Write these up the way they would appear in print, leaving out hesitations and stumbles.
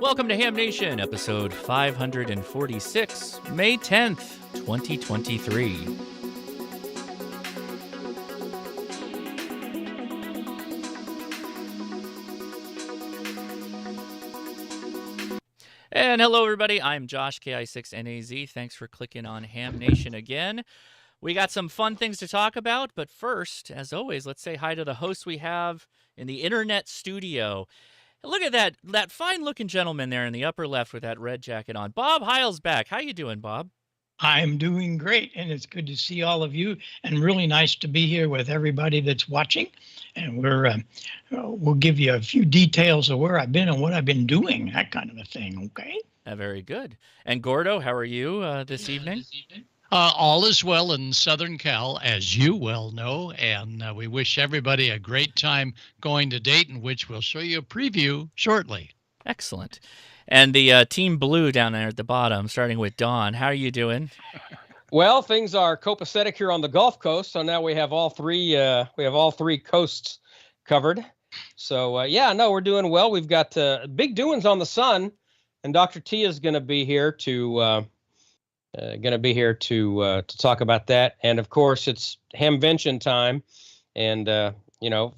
Welcome to Ham Nation, episode 546, May 10th, 2023. And hello, everybody. I'm Josh, KI6NAZ. Thanks for clicking on Ham Nation again. We got some fun things to talk about, but first, as always, let's say hi to the hosts we have in the internet studio. Look at that fine-looking gentleman there in the upper left with that red jacket on. Bob Heil's back. How you doing, Bob? I'm doing great, and it's good to see all of you, and really nice to be here with everybody that's watching. And we'll give you a few details of where I've been and what I've been doing, that kind of a thing, okay? Very good. And Gordo, how are you this evening? All is well in Southern Cal, as you well know, and we wish everybody a great time going to Dayton, which we'll show you a preview shortly. Excellent. And the Team Blue down there at the bottom, starting with Don. How are you doing? Well, things are copacetic here on the Gulf Coast, so now we have all three coasts covered. So we're doing well. We've got big doings on the sun, and Dr. T is going to be here to talk about that. And of course, it's Hamvention time, and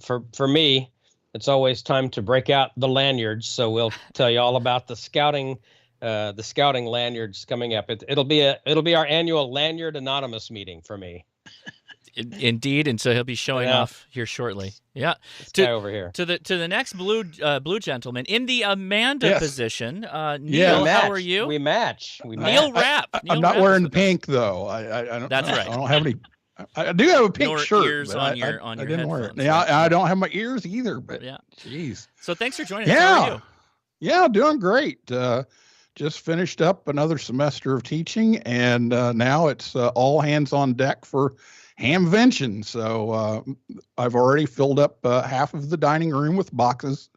for me, it's always time to break out the lanyards. So we'll tell you all about the scouting lanyards coming up. It'll be our annual Lanyard Anonymous meeting for me. Indeed, and so he'll be showing off here shortly. Yeah, this guy over here to the next blue gentleman in the Amanda position. Neil, how are you? We match. Neil Rapp. I'm not wearing the pink though. I don't. That's right. I don't have any. I do have a pink shirt. Ears on your I didn't wear it. headphones. Yeah, I don't have my ears either. But yeah, jeez. So thanks for joining us. How are you? Yeah, doing great. Just finished up another semester of teaching, and now it's all hands on deck for Hamvention. So I've already filled up half of the dining room with boxes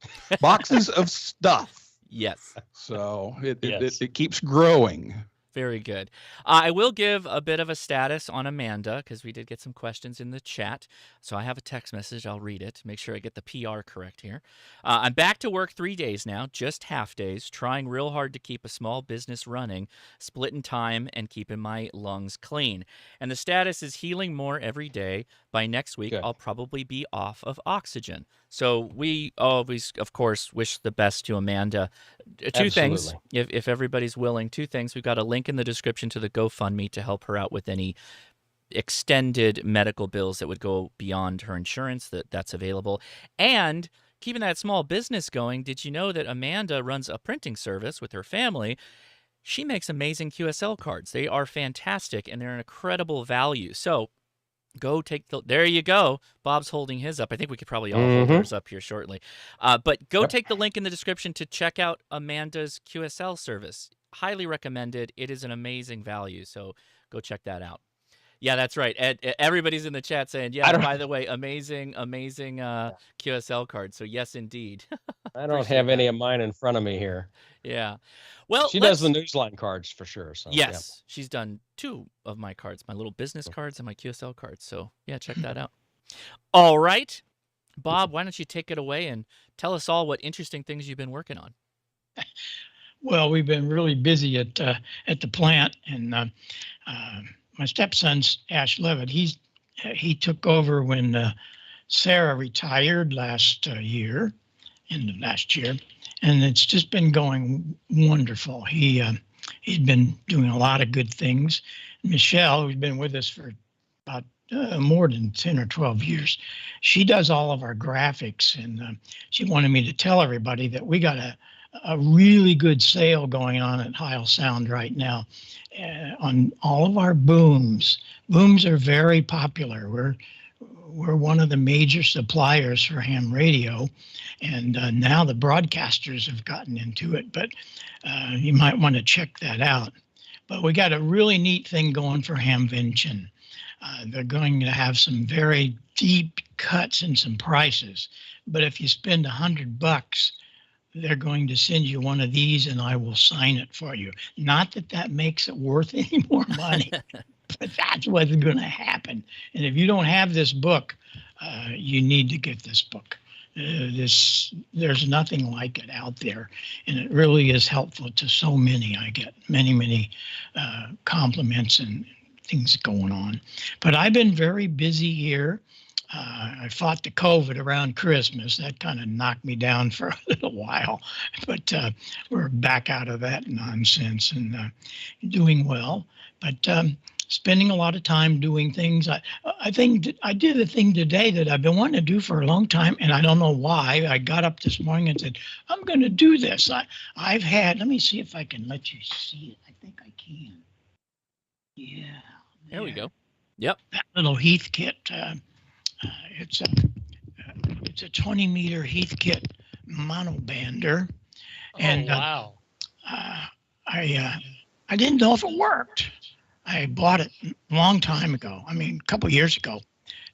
of stuff. Yes. So it keeps growing. Very good. I will give a bit of a status on Amanda because we did get some questions in the chat. So I have a text message. I'll read it. Make sure I get the PR correct here. I'm back to work 3 days now, just half days, trying real hard to keep a small business running, splitting time, and keeping my lungs clean. And the status is healing more every day. By next week, I'll probably be off of oxygen. So we always, of course, wish the best to Amanda. Two things, if everybody's willing. Two things. We've got a link in the description to the GoFundMe to help her out with any extended medical bills that would go beyond her insurance. That's available. And keeping that small business going, did you know that Amanda runs a printing service with her family? She makes amazing QSL cards. They are fantastic, and they're an incredible value. So go take there you go. Bob's holding his up. I think we could probably all hold ours up here shortly. But go take the link in the description to check out Amanda's QSL service. Highly recommended. It is an amazing value. So go check that out. Yeah, that's right. Everybody's in the chat saying, by the way, amazing QSL card. So yes, indeed. I don't have any of mine in front of me here. Yeah. Well, she does the Newsline cards for sure. So yes, she's done 2 of my cards, my little business cards and my QSL cards. So yeah, check that out. All right, Bob, why don't you take it away and tell us all what interesting things you've been working on? Well, we've been really busy at the plant, and my stepson's Ash Levitt. He took over when Sarah retired last year, end of last year. And it's just been going wonderful. He'd been doing a lot of good things. Michelle, who's been with us for about more than 10 or 12 years, she does all of our graphics. And she wanted me to tell everybody that we got a really good sale going on at Heil Sound right now on all of our booms. Booms are very popular. We're one of the major suppliers for ham radio, and now the broadcasters have gotten into it, but you might want to check that out. But we got a really neat thing going for Hamvention. They're going to have some very deep cuts and some prices, but if you spend $100, they're going to send you one of these and I will sign it for you. Not that that makes it worth any more money. But that's what's going to happen. And if you don't have this book, you need to get this book. There's nothing like it out there, and it really is helpful to so many. I get many compliments and things going on. But I've been very busy here. I fought the COVID around Christmas. That kind of knocked me down for a little while, but we're back out of that nonsense and doing well. But spending a lot of time doing things. I think I did a thing today that I've been wanting to do for a long time, and I don't know why. I got up this morning and said, I'm going to do this. I've had, let me see if I can let you see it. I think I can. Yeah. There we go. Yep. That little Heathkit, it's a 20-meter Heathkit monobander. And wow. I didn't know if it worked. I bought it a long time ago. I mean, a couple of years ago.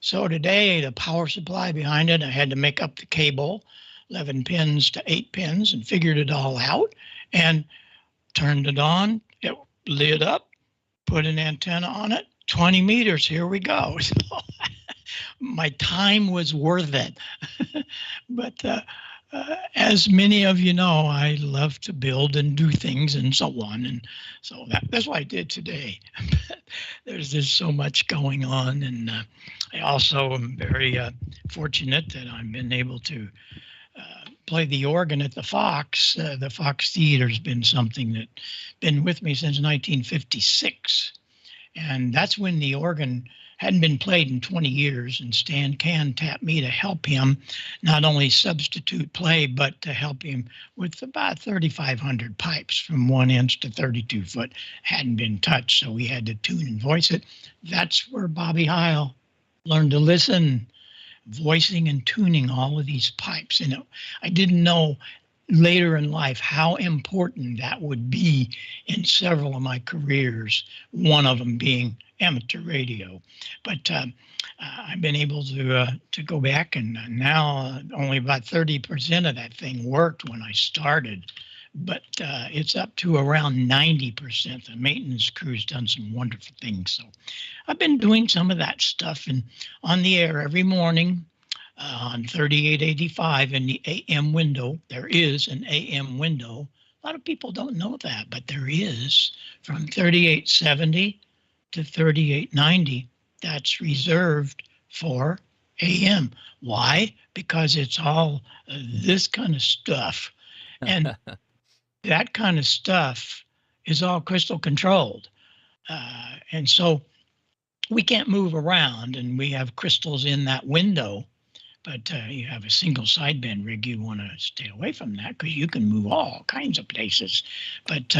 So today, the power supply behind it, I had to make up the cable, 11 pins to 8 pins, and figured it all out and turned it on. It lit up, put an antenna on it, 20 meters, here we go. So my time was worth it. But as many of you know, I love to build and do things and so on. And so that's what I did today. There's just so much going on. And I also am very fortunate that I've been able to play the organ at the Fox. The Fox Theater has been something that's been with me since 1956. And that's when the organ hadn't been played in 20 years, and Stan Can tapped me to help him not only substitute play, but to help him with about 3,500 pipes from 1 inch to 32 foot. Hadn't been touched, so we had to tune and voice it. That's where Bobby Heil learned to listen, voicing and tuning all of these pipes. And I didn't know later in life how important that would be in several of my careers, one of them being amateur radio. But I've been able to go back, and now only about 30% of that thing worked when I started, but it's up to around 90%. The maintenance crew's done some wonderful things. So I've been doing some of that stuff and on the air every morning. On 3885 in the AM window, there is an AM window. A lot of people don't know that, but there is from 3870 to 3890. That's reserved for AM. Why? Because it's all this kind of stuff. And that kind of stuff is all crystal controlled. And so we can't move around, and we have crystals in that window. But you have a single sideband rig, you want to stay away from that because you can move all kinds of places. But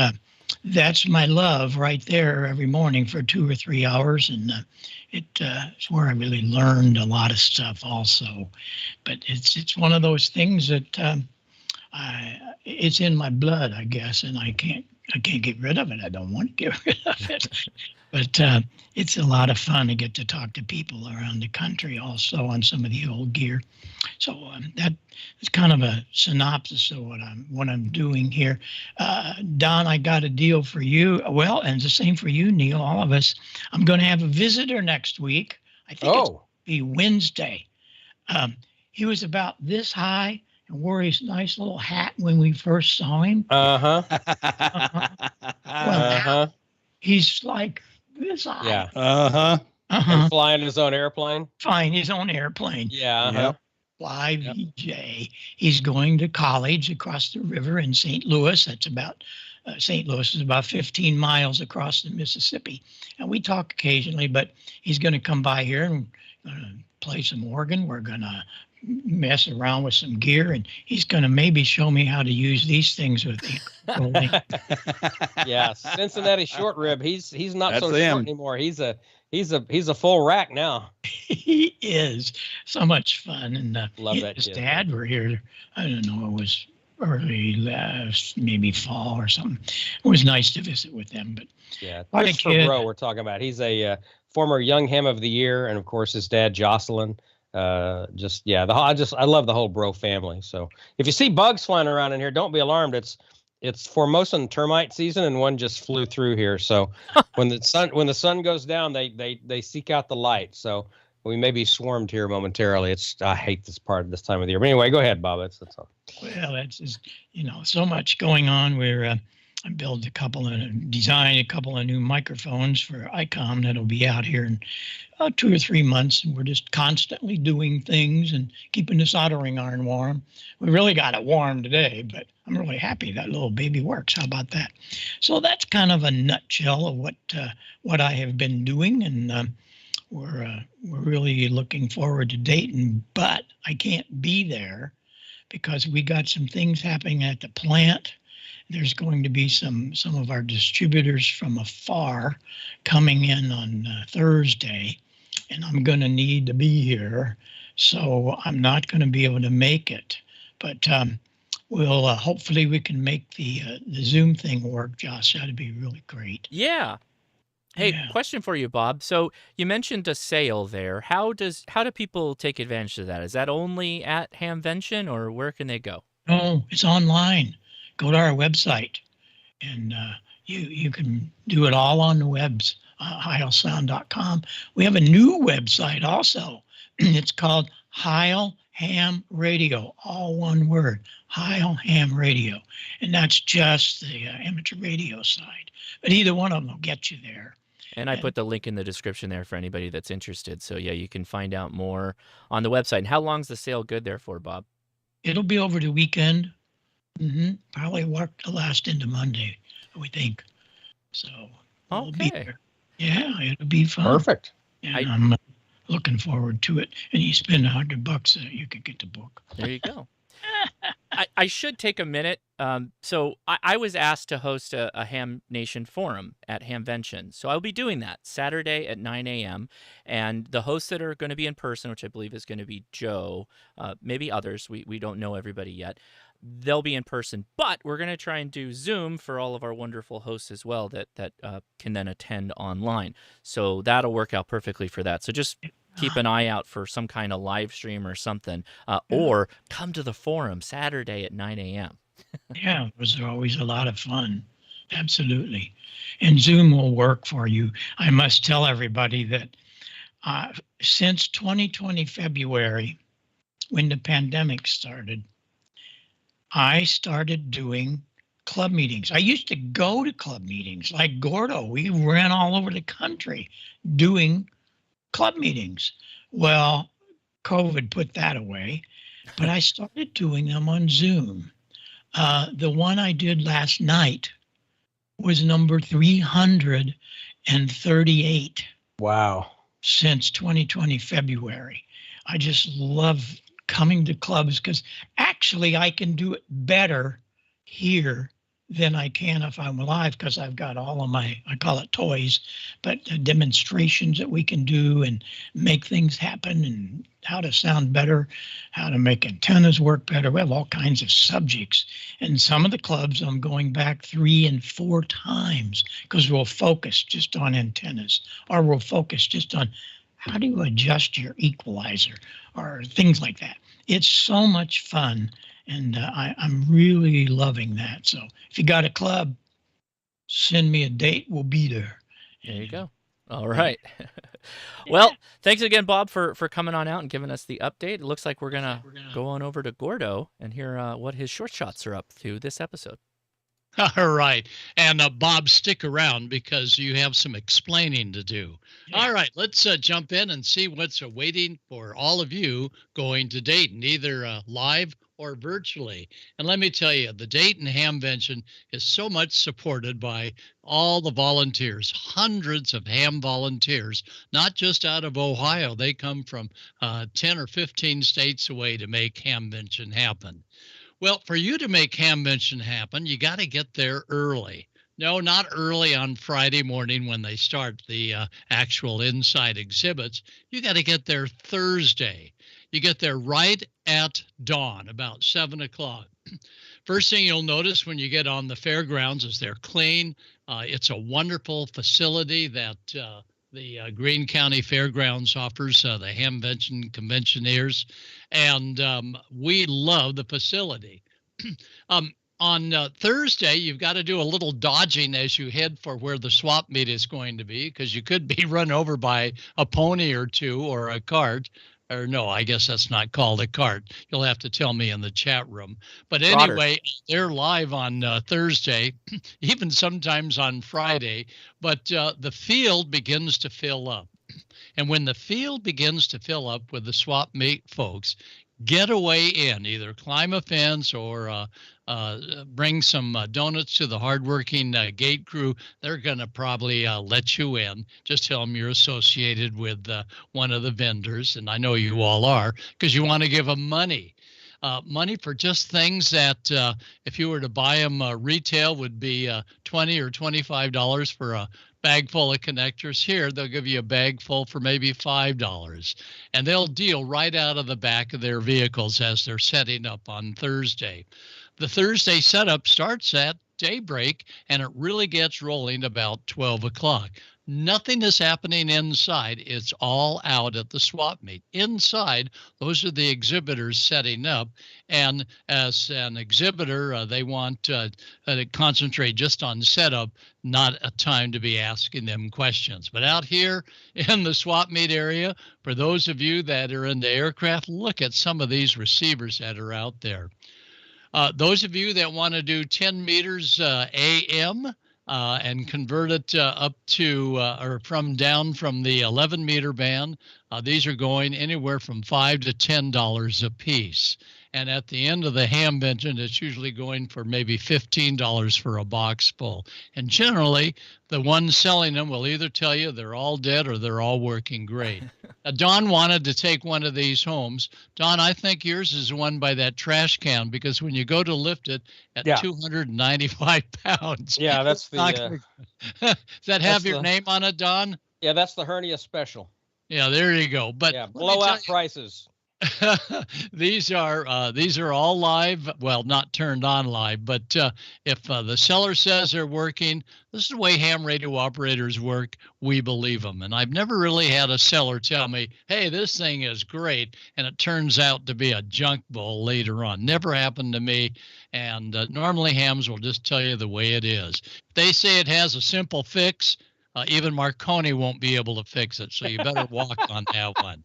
that's my love right there every morning for 2 or 3 hours. And it's where I really learned a lot of stuff also. But it's one of those things that it's in my blood, I guess, and I can't get rid of it. I don't want to get rid of it. But it's a lot of fun to get to talk to people around the country also on some of the old gear. So that is kind of a synopsis of what I'm doing here. Don, I got a deal for you. Well, and the same for you, Neil, all of us. I'm going to have a visitor next week. I think it'll be Wednesday. He was about this high and wore his nice little hat when we first saw him. Well, he's like this high. Yeah. And flying his own airplane. Flying his own airplane. Yeah. Yep. Fly VJ. He's going to college across the river in St. Louis. That's about St. Louis is about 15 miles across the Mississippi. And we talk occasionally, but he's going to come by here and play some organ. We're going to mess around with some gear, and he's going to maybe show me how to use these things with the Yeah, Cincinnati short rib. He's not That's so him. short anymore. He's a full rack now. He is so much fun, and Love that his kid. dad were here. I don't know, it was early last, maybe fall or something. It was nice to visit with them. But Yeah, what a Christopher kid. Bro we're talking about. He's a former Young Ham of the Year, and of course his dad Jocelyn. I love the whole Bro family. So if you see bugs flying around in here, don't be alarmed. It's It's Formosan termite season, and one just flew through here. So when the sun goes down, they seek out the light. So we may be swarmed here momentarily. I hate this part of this time of the year. But anyway, go ahead, Bob. That's all. Well, that's just, so much going on. I designed a couple of new microphones for Icom that'll be out here in 2 or 3 months. And we're just constantly doing things and keeping the soldering iron warm. We really got it warm today, but I'm really happy that little baby works. How about that? So that's kind of a nutshell of what I have been doing. And we're really looking forward to Dayton, but I can't be there because we got some things happening at the plant. There's going to be some of our distributors from afar coming in on Thursday, and I'm going to need to be here, so I'm not going to be able to make it. But we'll hopefully we can make the Zoom thing work, Josh. That'd be really great. Yeah. Hey, question for you, Bob. So you mentioned a sale there. How do people take advantage of that? Is that only at Hamvention, or where can they go? No, it's online. Go to our website, and you can do it all on the webs, heilsound.com. We have a new website also. It's called Heil Ham Radio, all one word, Heil Ham Radio. And that's just the amateur radio side. But either one of them will get you there. And I put the link in the description there for anybody that's interested. So, yeah, you can find out more on the website. And how long's the sale good there for, Bob? It'll be over the weekend. Probably work to last into Monday, we think. So we'll be there. Yeah, it'll be fun. Perfect. And I'm looking forward to it. And you spend $100, you could get the book. There you go. I should take a minute. So I was asked to host a Ham Nation forum at Hamvention. So I'll be doing that Saturday at 9 a.m. And the hosts that are going to be in person, which I believe is going to be Joe, maybe others, we don't know everybody yet, they'll be in person. But we're going to try and do Zoom for all of our wonderful hosts as well that can then attend online. So that'll work out perfectly for that. So just keep an eye out for some kind of live stream or something, or come to the forum Saturday at 9 a.m. Yeah, those are always a lot of fun. Absolutely. And Zoom will work for you. I must tell everybody that since 2020 February, when the pandemic started, I started doing club meetings. I used to go to club meetings like Gordo. We ran all over the country doing club meetings. Well, COVID put that away, but I started doing them on Zoom. The one I did last night was number 338. Wow. Since 2020 February. I just love coming to clubs because actually I can do it better here than I can if I'm live, because I've got all of my, I call it toys, but demonstrations that we can do and make things happen, and how to sound better, how to make antennas work better. We have all kinds of subjects. And some of the clubs I'm going back 3 and 4 times because we'll focus just on antennas, or we'll focus just on how do you adjust your equalizer or things like that. It's so much fun. And I'm really loving that. So if you got a club, send me a date. We'll be there. There you go. All right. Well, thanks again, Bob, for coming on out and giving us the update. It looks like we're going to go on over to Gordo and hear what his short shots are up to this episode. All right. And Bob, stick around because you have some explaining to do. Yeah. All right. Let's jump in and see what's awaiting for all of you going to Dayton, either live or virtually. And let me tell you, the Dayton Hamvention is so much supported by all the volunteers, hundreds of ham volunteers, not just out of Ohio. They come from 10 or 15 states away to make Hamvention happen. Well, for you to make Hamvention happen, you got to get there early. No, not early on Friday morning when they start the actual inside exhibits. You got to get there Thursday. You get there right at dawn, about 7 o'clock. First thing you'll notice when you get on the fairgrounds is they're clean. It's a wonderful facility that the Greene County Fairgrounds offers the Hamvention conventioneers, and we love the facility. On Thursday, you've got to do a little dodging as you head for where the swap meet is going to be, because you could be run over by a pony or two or a cart. Or no, I guess that's not called a cart. You'll have to tell me in the chat room. But anyway, they're live on Thursday, even sometimes on Friday. But the field begins to fill up. And when the field begins to fill up with the swap meet folks, get away in, either climb a fence or bring some donuts to the hardworking gate crew. They're going to probably let you in. Just tell them you're associated with one of the vendors, and I know you all are, because you want to give them money. Money for just things that if you were to buy them retail would be $20 or $25 for a bag full of connectors. Here, they'll give you a bag full for maybe $5, and they'll deal right out of the back of their vehicles as they're setting up on Thursday. The Thursday setup starts at daybreak, and it really gets rolling about 12 o'clock. Nothing is happening inside. It's all out at the swap meet. Inside, those are the exhibitors setting up. And as an exhibitor, they want to concentrate just on setup, not a time to be asking them questions. But out here in the swap meet area, for those of you that are into aircraft, look at some of these receivers that are out there. Those of you that want to do 10 meters AM, and convert it up to or from down from the 11-meter band. These are going anywhere from $5 to $10 a piece. And at the end of the Hamvention, it's usually going for maybe $15 for a box full. And generally, the ones selling them will either tell you they're all dead or they're all working great. Don wanted to take one of these homes. Don, I think yours is one by that trash can, because when you go to lift it at 295 pounds. Yeah, that's the. Does that have your name on it, Don? Yeah, that's the hernia special. Yeah, there you go. But yeah, blowout prices. These are all live. Well, not turned on live, but if the seller says they're working, this is the way ham radio operators work. We believe them. And I've never really had a seller tell me, hey, this thing is great, and it turns out to be a junk bull later on. Never happened to me. And normally hams will just tell you the way it is. If they say it has a simple fix, even Marconi won't be able to fix it. So you better walk on that one.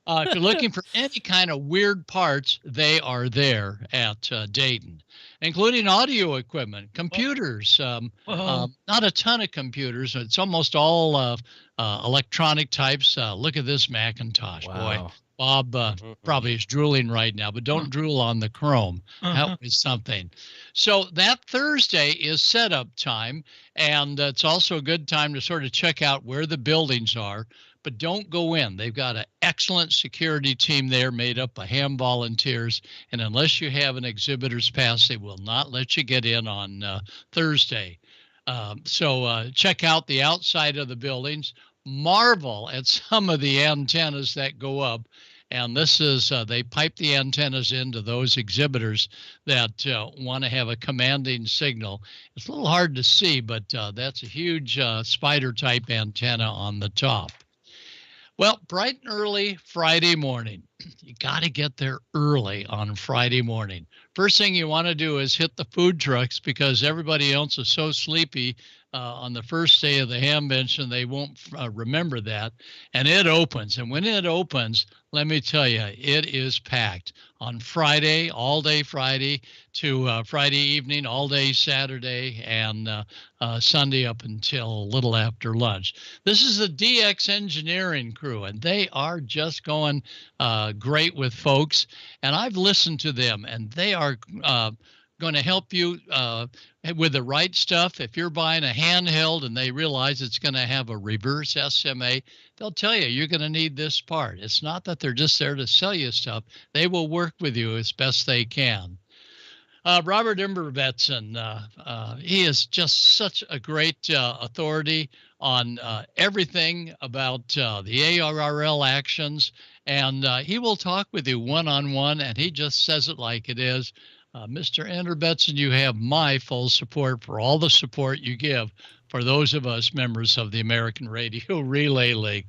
If you're looking for any kind of weird parts, they are there at Dayton, including audio equipment, computers, not a ton of computers. It's almost all electronic types. Look at this Macintosh, boy. Bob probably is drooling right now, but don't drool on the Chrome. That was something. So that Thursday is setup time, and it's also a good time to sort of check out where the buildings are. But don't go in. They've got an excellent security team there made up of ham volunteers. And unless you have an exhibitor's pass, they will not let you get in on Thursday. So check out the outside of the buildings. Marvel at some of the antennas that go up. And this is, they pipe the antennas into those exhibitors that want to have a commanding signal. It's a little hard to see, but that's a huge spider-type antenna on the top. Well, bright and early Friday morning. You got to get there early on Friday morning. First thing you want to do is hit the food trucks, because everybody else is so sleepy on the first day of the Hamvention, they won't remember that. And it opens. And when it opens, let me tell you, it is packed on Friday, all day Friday, to Friday evening, all day Saturday, and Sunday up until a little after lunch. This is the DX Engineering crew, and they are just going great with folks. And I've listened to them, and they are going to help you with the right stuff. If you're buying a handheld and they realize it's going to have a reverse SMA, they'll tell you you're going to need this part. It's not that they're just there to sell you stuff. They will work with you as best they can. Robert Imbervetson, he is just such a great authority on everything about the ARRL actions, and he will talk with you one-on-one, and he just says it like it is. Mr. Enderbetson, you have my full support for all the support you give for those of us members of the American Radio Relay League.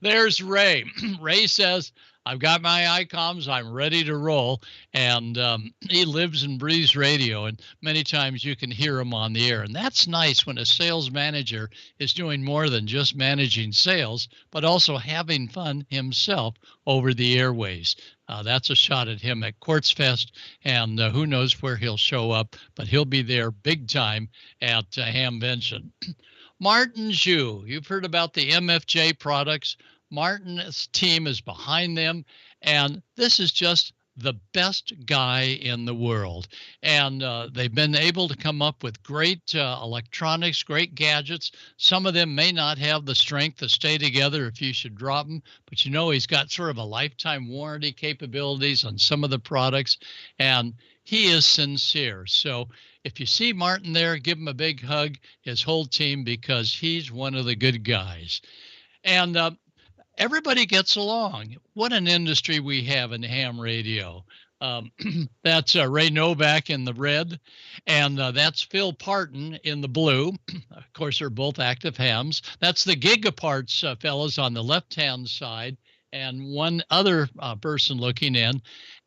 There's Ray. Ray says, I've got my Icoms. I'm ready to roll. And he lives and breathes radio, and many times you can hear him on the air. And that's nice when a sales manager is doing more than just managing sales, but also having fun himself over the airways. That's a shot at him at Quartz Fest, and who knows where he'll show up, but he'll be there big time at Hamvention. Martin Zhu, you've heard about the MFJ products. Martin's team is behind them, and this is just the best guy in the world. And they've been able to come up with great electronics, great gadgets. Some of them may not have the strength to stay together if you should drop them, but you know he's got sort of a lifetime warranty capabilities on some of the products, and he is sincere. So if you see Martin there, give him a big hug, his whole team, because he's one of the good guys. And everybody gets along. What an industry we have in ham radio. That's Ray Novak in the red, and that's Phil Parton in the blue. Of course, they're both active hams. That's the Gigaparts fellows on the left-hand side, and one other person looking in.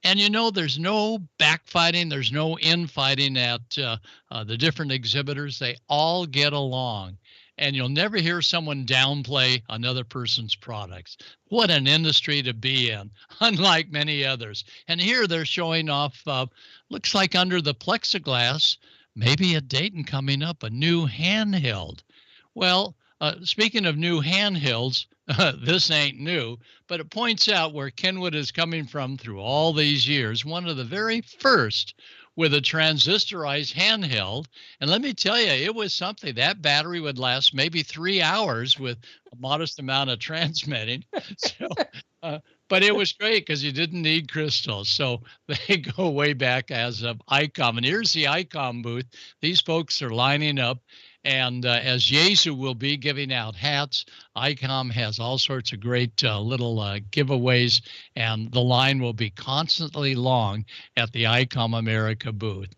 And you know, there's no backfighting, there's no infighting at the different exhibitors. They all get along. And you'll never hear someone downplay another person's products. What an industry to be in, unlike many others. And here they're showing off, looks like under the plexiglass, maybe at Dayton coming up, a new handheld. Well, speaking of new handhelds, this ain't new, but it points out where Kenwood is coming from through all these years. One of the very first with a transistorized handheld. And let me tell you, it was something. That battery would last maybe 3 hours with a modest amount of transmitting. So, but it was great because you didn't need crystals. So they go way back as of Icom. And here's the Icom booth. These folks are lining up. And as Yesu will be giving out hats, Icom has all sorts of great little giveaways, and the line will be constantly long at the Icom America booth.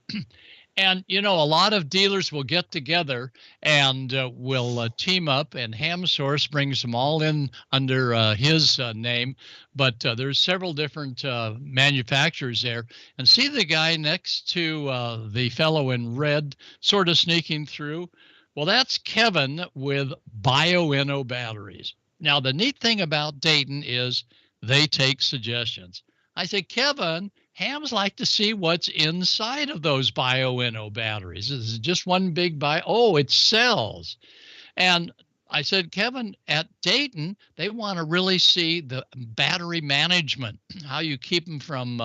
And, you know, a lot of dealers will get together and will team up, and HamSource brings them all in under his name. But there's several different manufacturers there. And see the guy next to the fellow in red sort of sneaking through? Well, that's Kevin with BioInno batteries. Now, the neat thing about Dayton is they take suggestions. I said, Kevin, hams like to see what's inside of those BioInno batteries. Is it just one big Oh, it's cells. And I said, Kevin, at Dayton, they want to really see the battery management, how you keep them from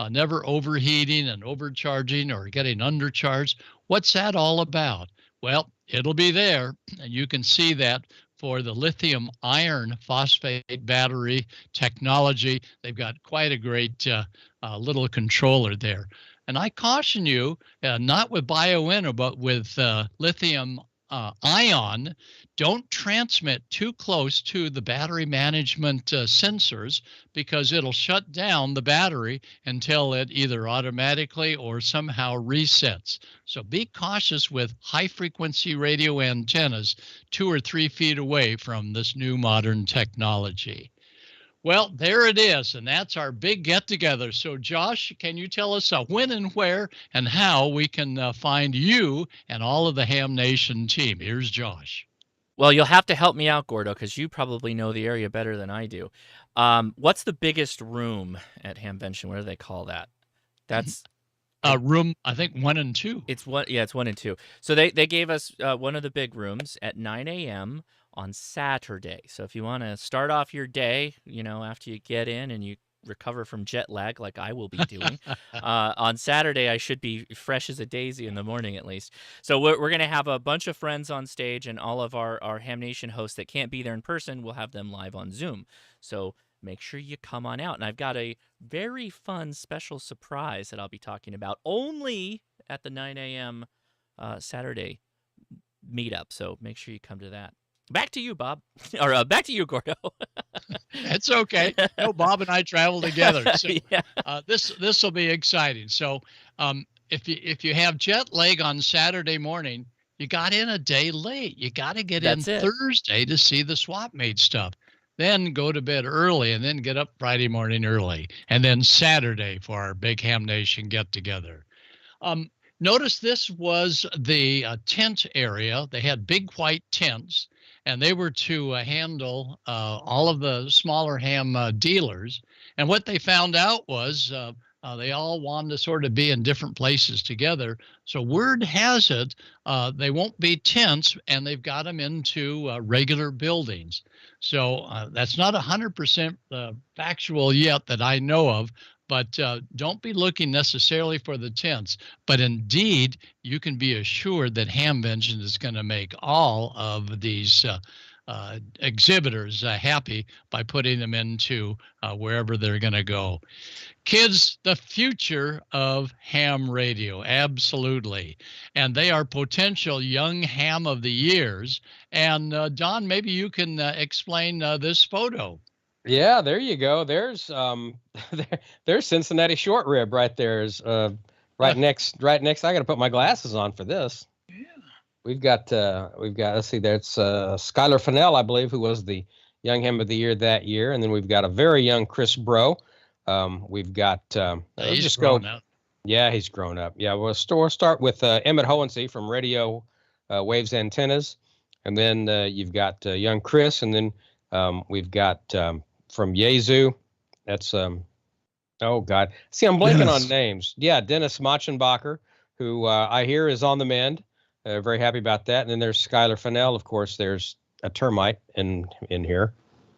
never overheating and overcharging or getting undercharged. What's that all about? Well, it'll be there, and you can see that for the lithium iron phosphate battery technology. They've got quite a great little controller there. And I caution you, not with BioInno, but with lithium ion, don't transmit too close to the battery management sensors, because it'll shut down the battery until it either automatically or somehow resets. So be cautious with high frequency radio antennas 2 or 3 feet away from this new modern technology. Well, there it is, and that's our big get-together. So, Josh, can you tell us when and where and how we can find you and all of the Ham Nation team? Here's Josh. Well, you'll have to help me out, Gordo, because you probably know the area better than I do. What's the biggest room at Hamvention? What do they call that? That's room, I think 1 and 2. It's 1 and 2. So they gave us one of the big rooms at 9 a.m. on Saturday. So if you want to start off your day, you know, after you get in and you recover from jet lag like I will be doing, on Saturday I should be fresh as a daisy in the morning at least. So we're going to have a bunch of friends on stage, and all of our Ham Nation hosts that can't be there in person, we'll have them live on Zoom. So make sure you come on out. And I've got a very fun special surprise that I'll be talking about only at the 9 a.m. Saturday meetup. So make sure you come to that. Back to you, Bob. Or back to you, Gordo. It's okay. No, Bob and I travel together. So Yeah. This will be exciting. So if you have jet lag on Saturday morning, you got in a day late. You got to get in That's it. Thursday to see the swap meet stuff. then go to bed early, and then get up Friday morning early, and then Saturday for our big Ham Nation get-together. Notice this was the tent area. They had big white tents, and they were to handle all of the smaller ham dealers. And what they found out was they all wanted to sort of be in different places together. So word has it, they won't be tents, and they've got them into regular buildings. So that's not 100% factual yet that I know of, but don't be looking necessarily for the tents. But indeed, you can be assured that Hamvention is going to make all of these exhibitors happy by putting them into wherever they're going to go. Kids, the future of ham radio, absolutely. And they are potential young ham of the years. And Don, maybe you can explain this photo. Yeah, there you go. There's there's Cincinnati short rib right there. Is right next. I got to put my glasses on for this. Yeah. We've got let's see, there's Skylar Fennell, I believe, who was the young ham of the year that year, and then we've got a very young Chris Bro. We've got he's grown up. Yeah, he's grown up. Yeah, we'll start with Emmett Hohensee from Radio Waves Antennas, and then you've got young Chris, and then we've got from Yazoo, that's oh God, see, I'm blanking on names. Yeah, Dennis Machenbacher, who I hear is on the mend. Very happy about that. And then there's Skylar Fennell, of course. There's a termite in here.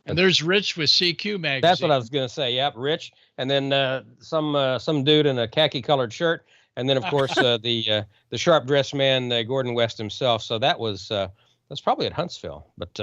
And there's Rich with CQ magazine. That's what I was going to say. Yep, Rich. And then some dude in a khaki-colored shirt. And then, of course, the sharp-dressed man, Gordon West himself. So that's probably at Huntsville. But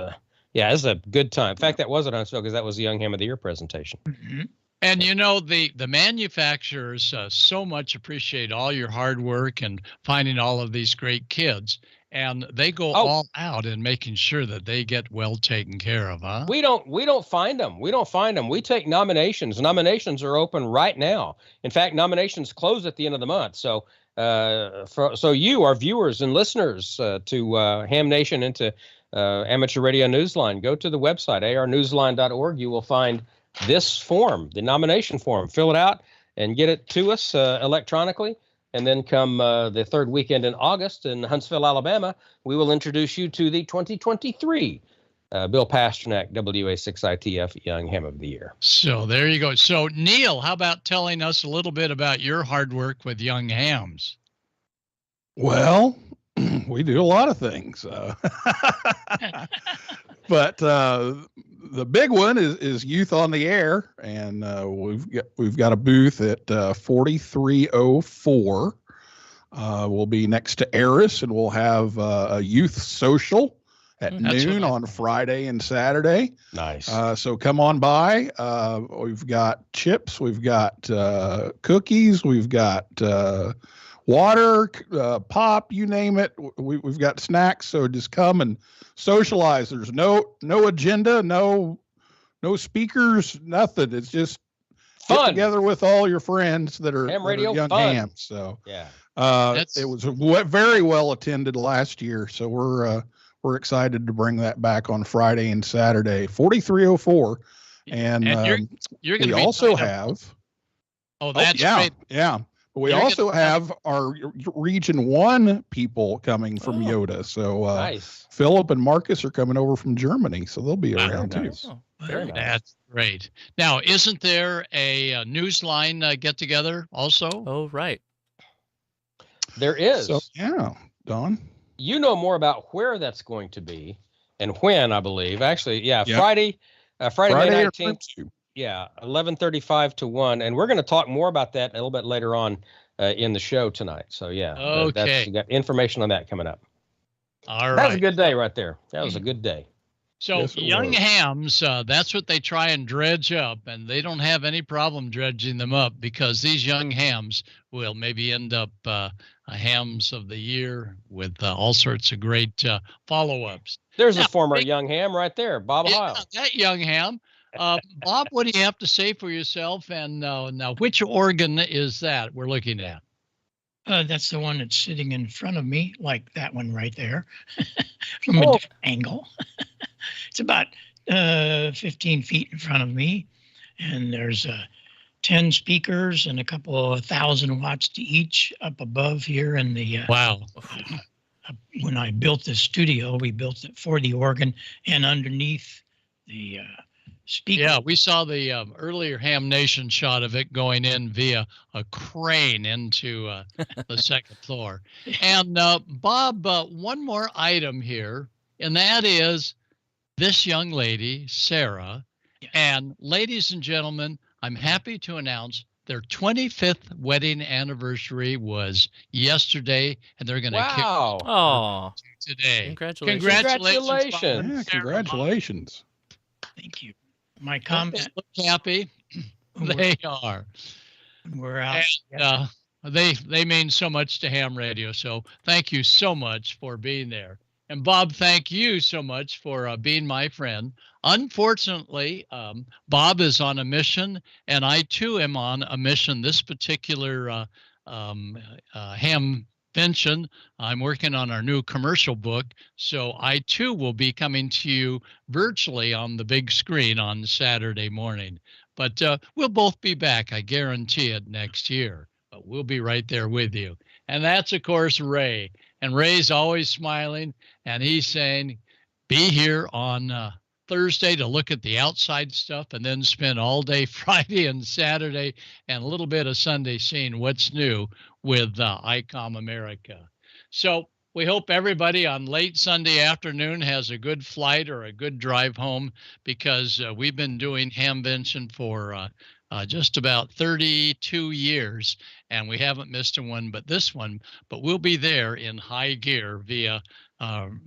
yeah, it was a good time. In fact, that was at Huntsville because that was the Young Ham of the Year presentation. Mm-hmm. And you know, the manufacturers so much appreciate all your hard work and finding all of these great kids, and they go all out in making sure that they get well taken care of, huh? We don't find them. We take nominations. Nominations are open right now. In fact, nominations close at the end of the month. So so you, our viewers and listeners to Ham Nation and to Amateur Radio Newsline, go to the website arnewsline.org. You will find this form, the nomination form. Fill it out and get it to us electronically. And then come the third weekend in August in Huntsville, Alabama, we will introduce you to the 2023 Bill Pasternak WA6ITF Young Ham of the Year. So there you go. So Neil, how about telling us a little bit about your hard work with young hams? Well, we do a lot of things. But the big one is Youth on the Air, and we've got a booth at 4304. We'll be next to Eris, and we'll have a youth social at noon on Friday and Saturday. Nice. So come on by. We've got chips, we've got cookies, we've got water, pop, you name it. We've got snacks. So just come and socialize. There's no agenda, no speakers, nothing. It's just fun. Get together with all your friends that are, ham radio young fun. hams. So yeah, it was very well attended last year. So we're excited to bring that back on Friday and Saturday, 4304. And you're going to also have. Oh, that's great. Yeah. Yeah. We also have our Region 1 people coming from Yoda. So nice. Philip and Marcus are coming over from Germany, so they'll be around too. Oh, very nice. That's great. Now, isn't there a Newsline get-together also? Oh, right. There is. So, yeah, Don. You know more about where that's going to be and when, I believe. Actually, yeah. Friday May 19th. 2. Yeah, 11:35 to 1, and we're going to talk more about that a little bit later on in the show tonight. So yeah, okay, we got information on that coming up. All right, that was a good day right there. That was a good day. So yes, young hams, that's what they try and dredge up, and they don't have any problem dredging them up because these young hams will maybe end up hams of the year with all sorts of great follow-ups. There's a former young ham right there, Bob Heil. That young ham. Bob, what do you have to say for yourself? And now, which organ is that we're looking at? That's the one that's sitting in front of me, like that one right there, from a different angle. It's about 15 feet in front of me, and there's 10 speakers and a couple of 1,000 watts to each up above here in the Wow. when I built this studio, we built it for the organ and underneath the speaker. Yeah, we saw the earlier Hamnation shot of it going in via a crane into the second floor. And Bob, one more item here, and that is this young lady, Sarah. Yes. And ladies and gentlemen, I'm happy to announce their 25th wedding anniversary was yesterday, and they're going to kick Wow. Oh, today. congratulations. Congratulations. Yeah, congratulations. Thank you. My Bob. comment, Look happy. They are. we're out. And, they mean so much to ham radio. So thank you so much for being there. And Bob, thank you so much for being my friend. Unfortunately, Bob is on a mission, and I too am on a mission. This particular Hamvention, I'm working on our new commercial book, so I too will be coming to you virtually on the big screen on Saturday morning. But we'll both be back, I guarantee it, next year. But we'll be right there with you. And that's, of course, Ray. And Ray's always smiling, and he's saying, be here on Thursday to look at the outside stuff, and then spend all day Friday and Saturday and a little bit of Sunday seeing what's new with Icom America. So we hope everybody on late Sunday afternoon has a good flight or a good drive home, because we've been doing Hamvention for just about 32 years, and we haven't missed a one but this one. But we'll be there in high gear via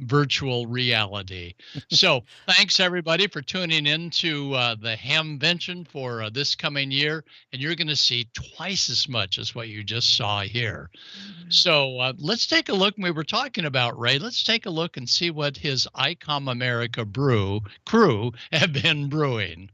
virtual reality. So thanks everybody for tuning in to the Hamvention for this coming year, and you're going to see twice as much as what you just saw here. So let's take a look. We were talking about Ray. Let's take a look and see what his Icom America crew have been brewing.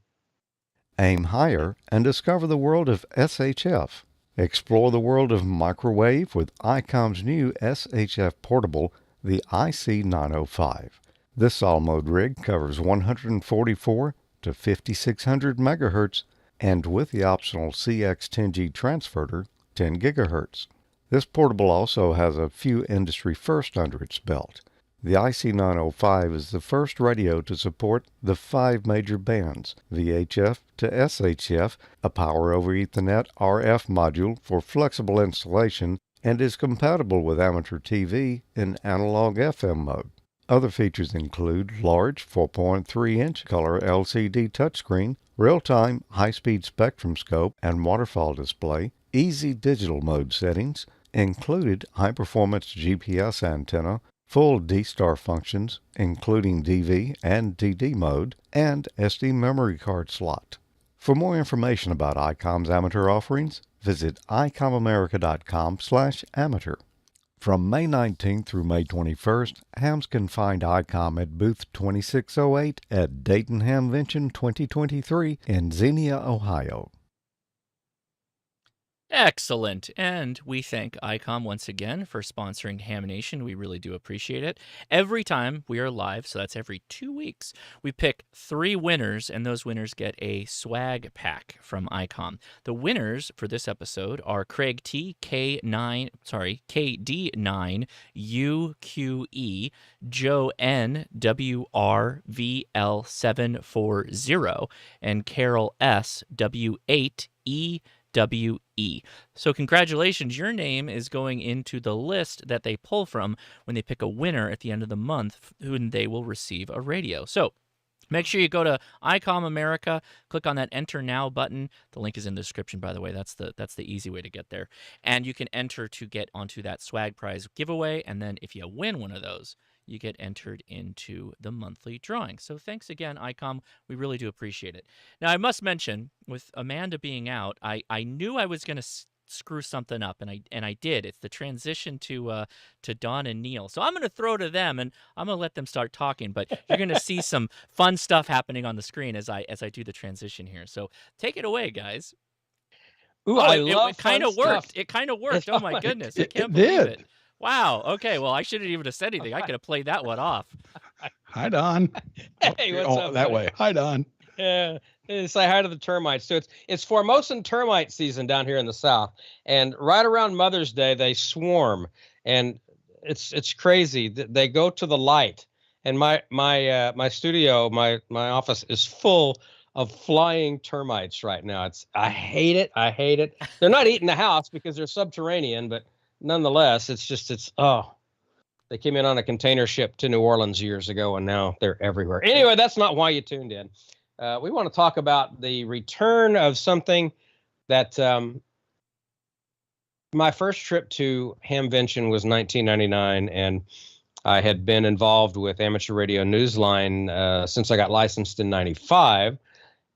Aim higher and discover the world of SHF. Explore the world of microwave with Icom's new SHF portable, the IC905. This all-mode rig covers 144 to 5600 megahertz, and with the optional CX10G transverter, 10 gigahertz. This portable also has a few industry firsts under its belt. The IC905 is the first radio to support the 5 major bands, VHF to SHF, a Power over Ethernet RF module for flexible installation, and is compatible with amateur TV in analog FM mode. Other features include large 4.3-inch color LCD touchscreen, real-time high-speed spectrum scope and waterfall display, easy digital mode settings, included high-performance GPS antenna, full D-Star functions, including DV and DD mode, and SD memory card slot. For more information about Icom's amateur offerings, visit icomamerica.com/amateur. From May 19th through May 21st, hams can find Icom at booth 2608 at Dayton Hamvention 2023 in Xenia, Ohio. Excellent. And we thank Icom once again for sponsoring Hamnation. We really do appreciate it. Every time we are live, so that's every 2 weeks, we pick 3 winners, and those winners get a swag pack from Icom. The winners for this episode are Craig T, KD9UQE, Joe N, WRVL740, and Carol S, W8E, WE. So congratulations, your name is going into the list that they pull from when they pick a winner at the end of the month, whom they will receive a radio. So make sure you go to Icom America, click on that Enter Now button. The link is in the description, by the way. That's the easy way to get there. And you can enter to get onto that swag prize giveaway, and then if you win one of those, you get entered into the monthly drawing. So thanks again, Icom. We really do appreciate it. Now, I must mention, with Amanda being out, I knew I was going to screw something up, and I did. It's the transition to Dawn and Neil. So I'm going to throw to them, and I'm going to let them start talking. But you're going to see some fun stuff happening on the screen as I do the transition here. So take it away, guys. Ooh, I love it kind of fun worked. stuff. It kind of worked. Oh my goodness! I It can't believe did. it. Wow. Okay. Well, I shouldn't even have said anything. I could have played that one off. Hi, Don. Hey, what's up? That buddy? way. Hi, Don. Yeah, say hi to the termites. So it's Formosan termite season down here in the South, and right around Mother's Day they swarm, and it's crazy. They go to the light, and my studio, my office is full of flying termites right now. I hate it. I hate it. They're not eating the house because they're subterranean, but nonetheless, they came in on a container ship to New Orleans years ago, and now they're everywhere. Anyway, that's not why you tuned in. We want to talk about the return of something that my first trip to Hamvention was 1999, and I had been involved with Amateur Radio Newsline since I got licensed in 95,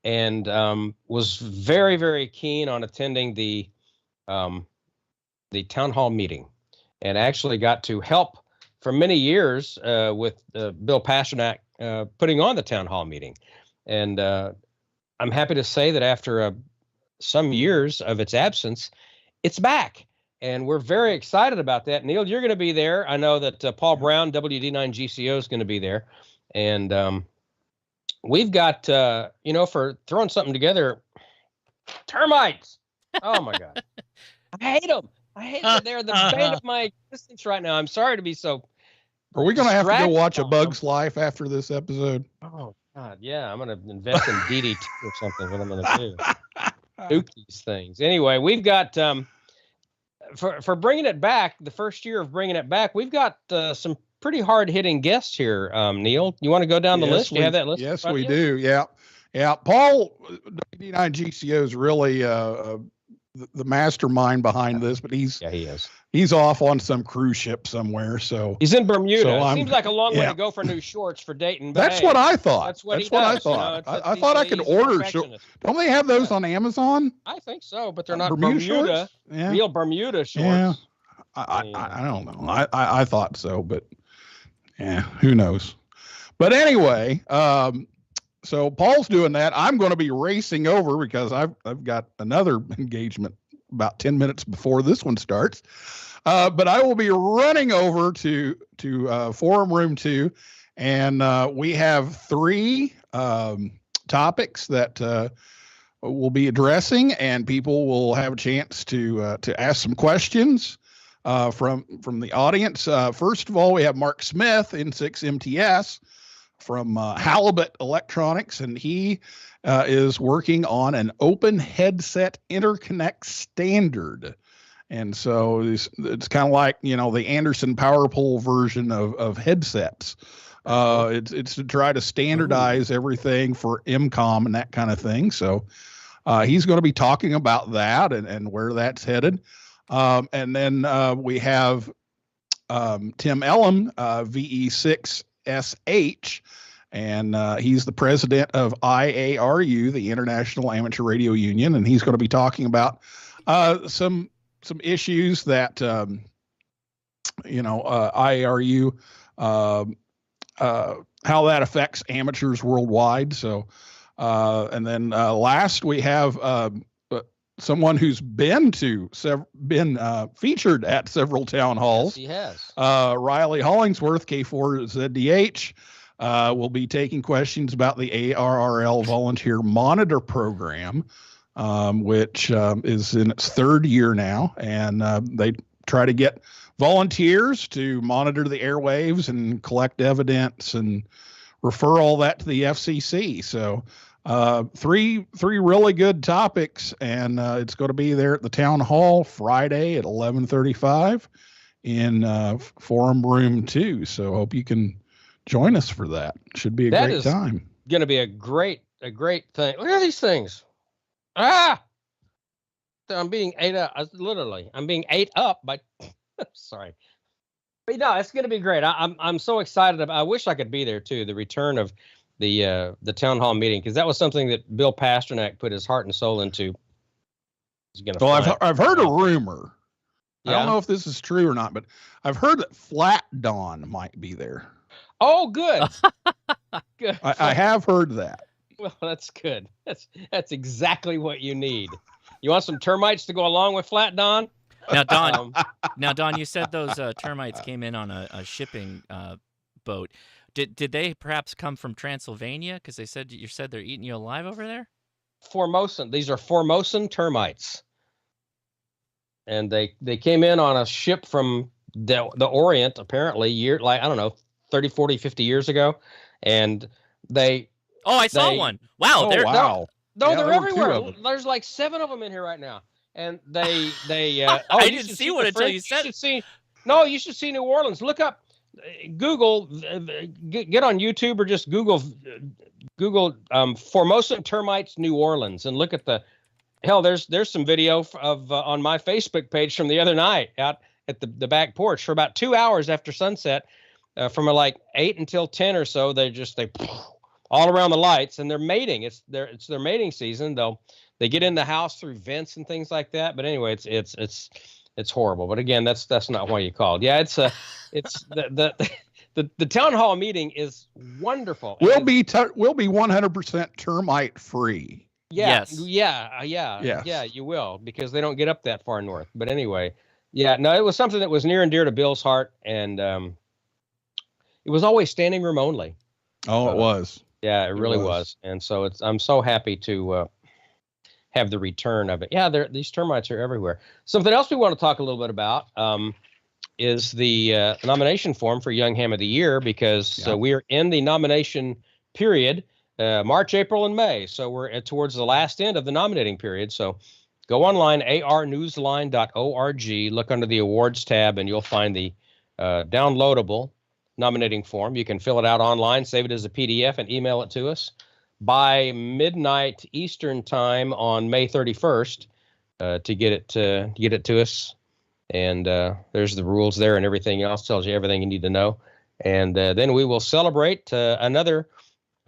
and was very, very keen on attending the town hall meeting, and actually got to help for many years with Bill Pasternak putting on the town hall meeting. And I'm happy to say that after some years of its absence, it's back. And we're very excited about that. Neil, you're going to be there. I know that Paul Brown, WD9GCO, is going to be there. And we've got, for throwing something together, termites. Oh, my God. I hate them. I hate them. They're the bane of my existence right now. I'm sorry to be so. Are we going to have to go watch A distracted. Bug's Life after this episode? Oh, God, yeah. I'm going to invest in DDT or something, what I'm going to do. Nuke these things. Anyway, we've got, for bringing it back, the first year of bringing it back, we've got some pretty hard-hitting guests here, Neil. You want to go down the list? Do you have that list? Yes, we do. Yeah. Yeah. Paul, WD9GCO is really the mastermind behind this, but he is. He's off on some cruise ship somewhere. So he's in Bermuda. So Seems like a long way to go for new shorts for Dayton. But that's what I thought. That's what I thought. I thought I could order. Don't they have those on Amazon? I think so, but they're not Bermuda real Bermuda shorts. Yeah. I don't know. I thought so, but yeah, who knows? But anyway, so Paul's doing that. I'm going to be racing over because I've got another engagement about 10 minutes before this one starts. But I will be running over to Forum Room 2, and we have 3 topics that we'll be addressing, and people will have a chance to ask some questions from the audience. First of all, we have Mark Smith, N6MTS, from Halibut Electronics, and he is working on an open headset interconnect standard. And so it's kind of like, the Anderson Power Pole version of headsets. It's to try to standardize everything for MCOM and that kind of thing. So he's going to be talking about that and where that's headed. And then we have Tim Ellum, VE6SH, and he's the president of IARU, the International Amateur Radio Union, and he's going to be talking about some issues that IARU, how that affects amateurs worldwide. So, and then last we have someone who's been featured at several town halls. Yes, he has. Riley Hollingsworth, K4ZDH, will be taking questions about the ARRL Volunteer Monitor Program, which is in its 3rd year now, and they try to get volunteers to monitor the airwaves and collect evidence and refer all that to the FCC. So 3 really good topics, and it's going to be there at the town hall Friday at 11:35 in Forum Room 2. So hope you can join us for that. Should be a great time. Going to be a great thing. Look at these things. I'm being ate up. I'm being ate up by. Sorry, but no, it's going to be great. I'm so excited about. I wish I could be there too. The return of the town hall meeting, because that was something that Bill Pasternak put his heart and soul into. Well, I've heard a rumor. Yeah? I don't know if this is true or not, but I've heard that Flat Dawn might be there. Oh, good. Good. I have heard that. Well, that's good. That's exactly what you need. You want some termites to go along with Flat Dawn? Now, Don, you said those termites came in on a shipping boat. Did they perhaps come from Transylvania? Because you said they're eating you alive over there. Formosan. These are Formosan termites, and they came in on a ship from the Orient, apparently, I don't know, 30, 40, 50 years ago, and they. Oh, I saw one. Wow, Oh, they're wow. No, Yeah, they're there were two everywhere. of them. There's like 7 of them in here right now, and they. I didn't see one until you said it. You should see New Orleans. Look up, Google, get on YouTube or just Google Formosan termites New Orleans and look at there's some video of on my Facebook page from the other night out at the back porch for about 2 hours after sunset, from like 8 until 10 or so. They all around the lights, and they're mating. It's their mating season. They get in the house through vents and things like that. But anyway, it's horrible. But again, that's not why you called. Yeah, it's the town hall meeting is wonderful. We'll be 100% termite free. Yeah, Yes. Yeah, you will, because they don't get up that far north. But anyway, yeah, no, it was something that was near and dear to Bill's heart, and it was always standing room only. Oh, it was. Yeah, it really was. And so I'm so happy to have the return of it. Yeah, these termites are everywhere. Something else we want to talk a little bit about is the nomination form for Young Ham of the Year, because we are in the nomination period, March, April, and May. So we're towards the last end of the nominating period. So go online, arnewsline.org, look under the awards tab, and you'll find the downloadable nominating form. You can fill it out online, save it as a PDF, and email it to us by midnight Eastern time on May 31st to get it to us. And there's the rules there, and everything else tells you everything you need to know. And then we will celebrate another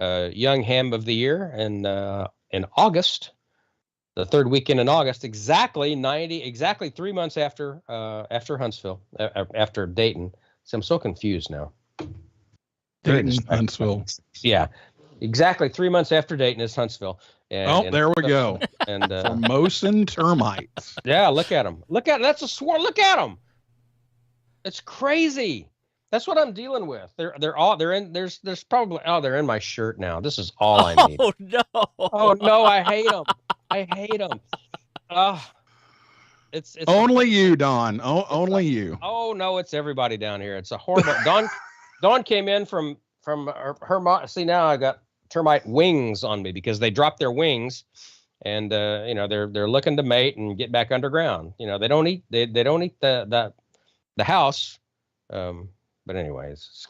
Young Ham of the Year in August, the third weekend in August, exactly 3 months after Huntsville, after Dayton. So I'm so confused now. Dayton, Huntsville. Yeah, exactly 3 months after Dayton is Huntsville. And there we go. And Formosan termites. yeah, look at them. That's a swarm. Look at them. It's crazy. That's what I'm dealing with. They're in. There's probably they're in my shirt now. This is all I need. Oh no. Oh no, I hate them. I hate them. It's Only you, Don. Only you. Oh no, it's everybody down here. It's a horrible. Dawn came in from her. See, now I got termite wings on me because they dropped their wings, and they're looking to mate and get back underground. They don't eat. They don't eat the house. But anyways,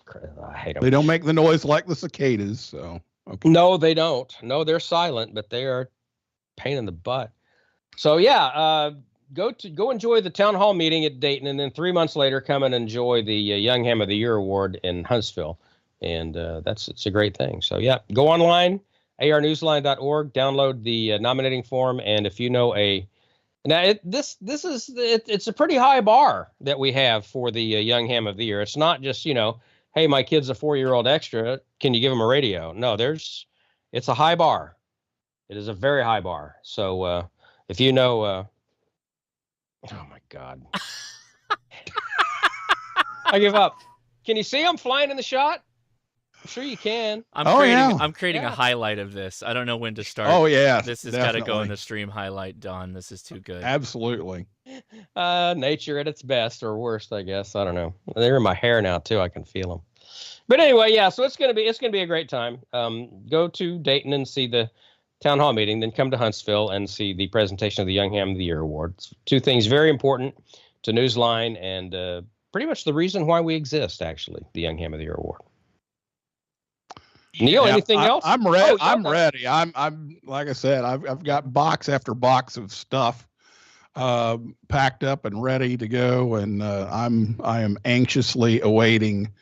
I hate them. They don't make the noise like the cicadas. So okay. No, they don't. No, they're silent, but they are a pain in the butt. So yeah, go enjoy the town hall meeting at Dayton, and then 3 months later, come and enjoy the Young Ham of the Year award in Huntsville, and it's a great thing. So yeah, go online, arnewsline.org, download the nominating form, and if you know it's a pretty high bar that we have for the Young Ham of the Year. It's not just hey, my kid's a 4-year-old extra, can you give him a radio? No, it's a high bar. It is a very high bar. So if you know. Oh my God. I give up. Can you see them flying in the shot? I'm sure you can. I'm creating a highlight of this. I don't know when to start. Oh yeah. This has got to go in the stream highlight, Don. This is too good. Absolutely. Nature at its best or worst, I guess. I don't know. They're in my hair now too. I can feel them. But anyway, yeah. So it's gonna be a great time. Go to Dayton and see the town hall meeting, then come to Huntsville and see the presentation of the Young Ham of the Year Awards. Two things very important to Newsline, and pretty much the reason why we exist, actually, the Young Ham of the Year Award. Neil, anything else? I'm ready. I'm ready. I'm like I said, I've got box after box of stuff packed up and ready to go, and I am anxiously awaiting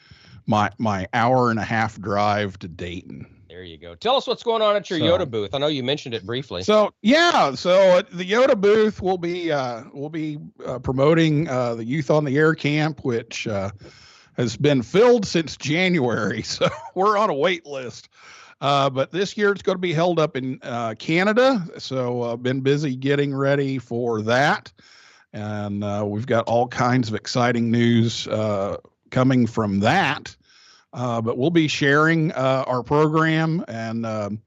my hour and a half drive to Dayton. There you go. Tell us what's going on at your Yoda booth. I know you mentioned it briefly. So at the Yoda booth, we'll be promoting the Youth on the Air camp, which has been filled since January. So we're on a wait list. But this year it's going to be held up in Canada. So I've been busy getting ready for that. And we've got all kinds of exciting news coming from that. but we'll be sharing our program and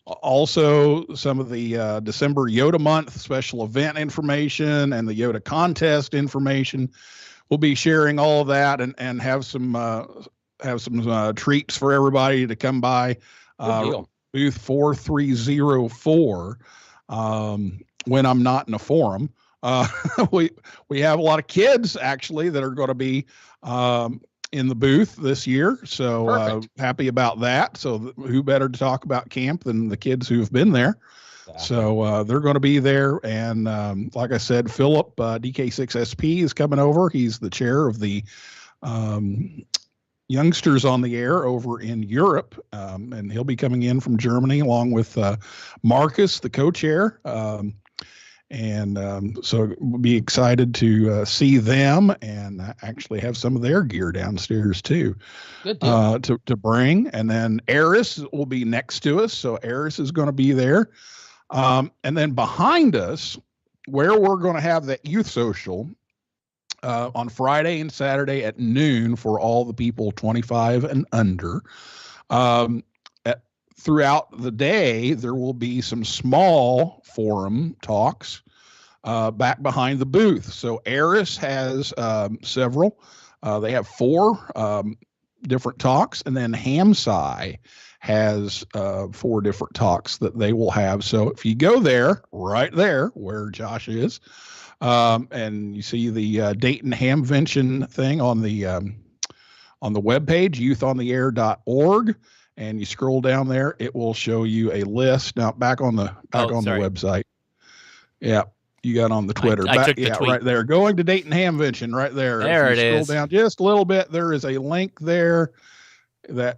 also some of the December Yoda month special event information and the Yoda contest information. We'll be sharing all of that and have some treats for everybody to come by. Booth 4304 when I'm not in a forum. We have a lot of kids actually that are going to be in the booth this year. So happy about that. So who better to talk about camp than the kids who've been there? Exactly. So they're going to be there. And like I said, Philip, DK6SP is coming over. He's the chair of the youngsters on the air over in Europe. And he'll be coming in from Germany along with Marcus, the co-chair. So we'll be excited to see them and actually have some of their gear downstairs too. Good deal. To bring. And then Eris will be next to us. So Eris is going to be there. And then behind us, where we're going to have that youth social on Friday and Saturday at noon for all the people 25 and under. Throughout the day, there will be some small forum talks back behind the booth. So Eris has several. They have 4 different talks, and then Hamsci has 4 different talks that they will have. So if you go there, right there where Josh is, and you see the Dayton Hamvention thing on the webpage, youthontheair.org. And you scroll down there, it will show you a list. Now back on the website. Yeah, you got on the Twitter. I took the tweet. Right there. Going to Dayton Hamvention right there. There it is. Scroll down just a little bit. There is a link there right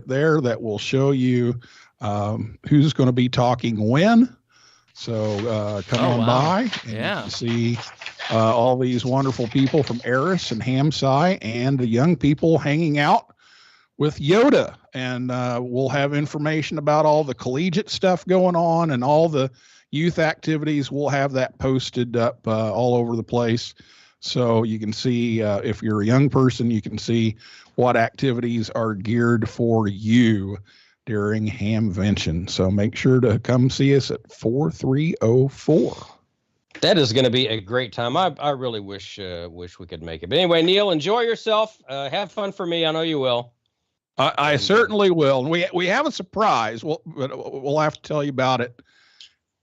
there that will show you who's going to be talking when. So come on by and see all these wonderful people from Eris and Hamsci and the young people hanging out with Yoda, and we'll have information about all the collegiate stuff going on and all the youth activities. We'll have that posted up all over the place, so you can see if you're a young person, you can see what activities are geared for you during Hamvention. So make sure to come see us at 4304. That is going to be a great time. I really wish we could make it. But anyway, Neil, enjoy yourself. Have fun for me. I know you will. I certainly will. We have a surprise. We'll have to tell you about it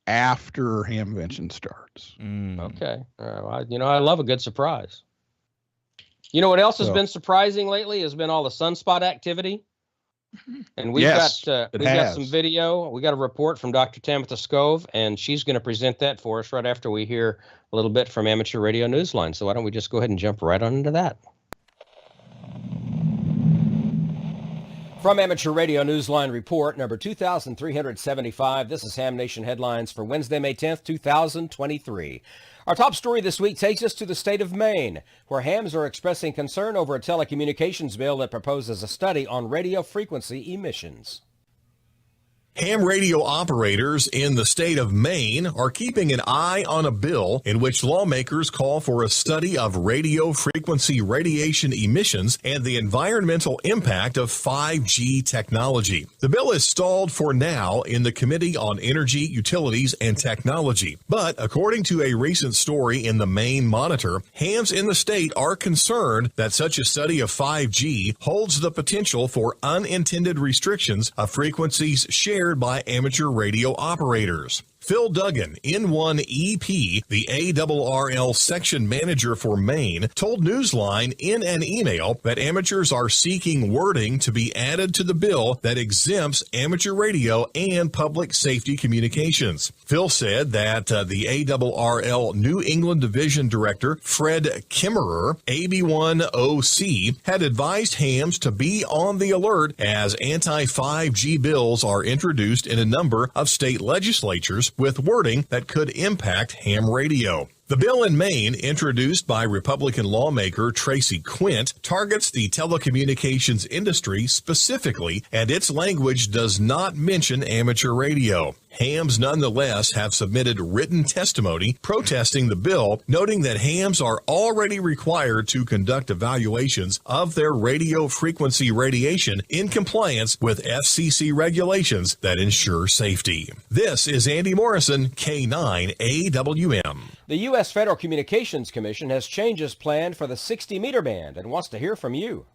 after Hamvention starts. Okay. I love a good surprise. You know what else has been surprising lately has been all the sunspot activity. And we've got some video. We got a report from Dr. Tamitha Scove, and she's going to present that for us right after we hear a little bit from Amateur Radio Newsline. So why don't we just go ahead and jump right on into that? From Amateur Radio Newsline Report, number 2375, this is Hamnation Headlines for Wednesday, May 10th, 2023. Our top story this week takes us to the state of Maine, where hams are expressing concern over a telecommunications bill that proposes a study on radio frequency emissions. Ham radio operators in the state of Maine are keeping an eye on a bill in which lawmakers call for a study of radio frequency radiation emissions and the environmental impact of 5G technology. The bill is stalled for now in the Committee on Energy, Utilities, and Technology. But according to a recent story in the Maine Monitor, hams in the state are concerned that such a study of 5G holds the potential for unintended restrictions of frequencies shared by amateur radio operators. Phil Duggan, N1EP, the ARRL section manager for Maine, told Newsline in an email that amateurs are seeking wording to be added to the bill that exempts amateur radio and public safety communications. Phil said that the ARRL New England Division Director, Fred Kimmerer, AB1OC, had advised hams to be on the alert as anti-5G bills are introduced in a number of state legislatures with wording that could impact ham radio. The bill in Maine, introduced by Republican lawmaker Tracy Quint, targets the telecommunications industry specifically, and its language does not mention amateur radio. Hams nonetheless have submitted written testimony protesting the bill, noting that hams are already required to conduct evaluations of their radio frequency radiation in compliance with FCC regulations that ensure safety. This is Andy Morrison, K9AWM. The U.S. Federal Communications Commission has changes planned for the 60-meter band and wants to hear from you.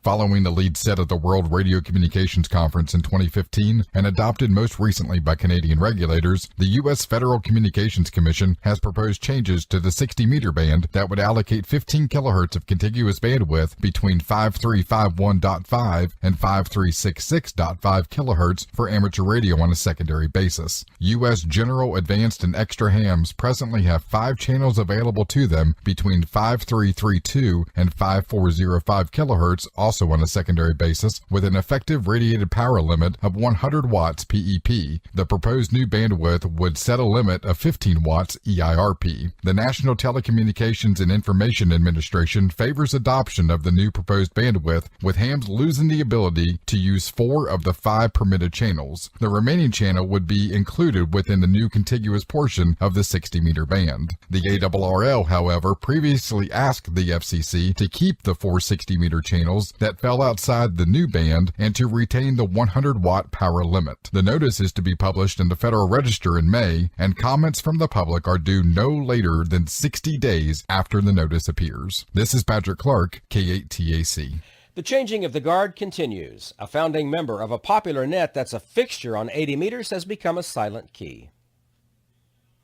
Following the lead set at the World Radio Communications Conference in 2015 and adopted most recently by Canadian regulators, the U.S. Federal Communications Commission has proposed changes to the 60-meter band that would allocate 15 kilohertz of contiguous bandwidth between 5351.5 and 5366.5 kilohertz for amateur radio on a secondary basis. U.S. general, advanced, and extra hams presently have 5 channels available to them between 5332 and 5405 kilohertz, also on a secondary basis, with an effective radiated power limit of 100 watts PEP. The proposed new bandwidth would set a limit of 15 watts EIRP. The National Telecommunications and Information Administration favors adoption of the new proposed bandwidth, with hams losing the ability to use 4 of the 5 permitted channels. The remaining channel would be included within the new contiguous portion of the 60-meter band. The ARRL, however, previously asked the FCC to keep the 4 60-meter channels that fell outside the new band and to retain the 100-watt power limit. The notice is to be published in the Federal Register in May, and comments from the public are due no later than 60 days after the notice appears. This is Patrick Clark, K8TAC. The changing of the guard continues. A founding member of a popular net that's a fixture on 80 meters has become a silent key.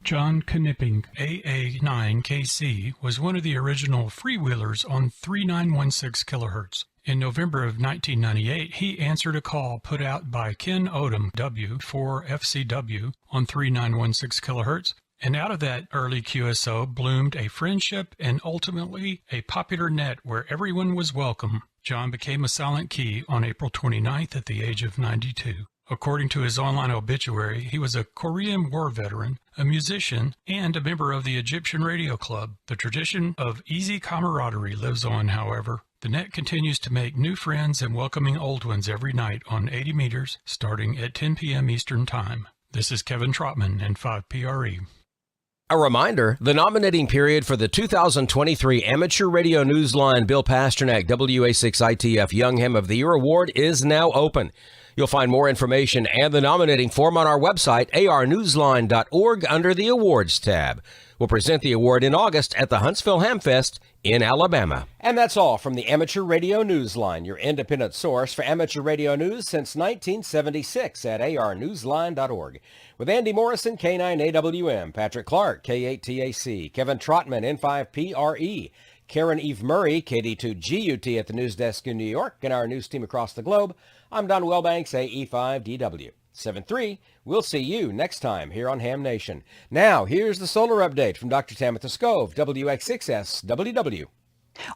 John Knipping, AA9KC, was one of the original freewheelers on 3916 kilohertz. In November of 1998, he answered a call put out by Ken Odom, W4FCW, on 3916 kilohertz, and out of that early QSO bloomed a friendship and ultimately a popular net where everyone was welcome. John became a silent key on April 29th at the age of 92. According to his online obituary, he was a Korean War veteran, a musician, and a member of the Egyptian Radio Club. The tradition of easy camaraderie lives on, however. The net continues to make new friends and welcoming old ones every night on 80 meters, starting at 10 p.m. Eastern Time. This is Kevin Trotman in 5PRE. A reminder, the nominating period for the 2023 Amateur Radio Newsline Bill Pasternak WA6ITF Young Ham of the Year Award is now open. You'll find more information and the nominating form on our website, arnewsline.org, under the Awards tab. We'll present the award in August at the Huntsville Hamfest in Alabama. And that's all from the Amateur Radio Newsline, your independent source for amateur radio news since 1976 at arnewsline.org. With Andy Morrison, K9AWM, Patrick Clark, K8TAC, Kevin Trotman, N5PRE, Karen Eve Murray, KD2GUT at the news desk in New York, and our news team across the globe, I'm Don Wellbanks, AE5DW. 7-3. We'll see you next time here on Ham Nation. Now, here's the solar update from Dr. Tamitha Skov, WX6SWW.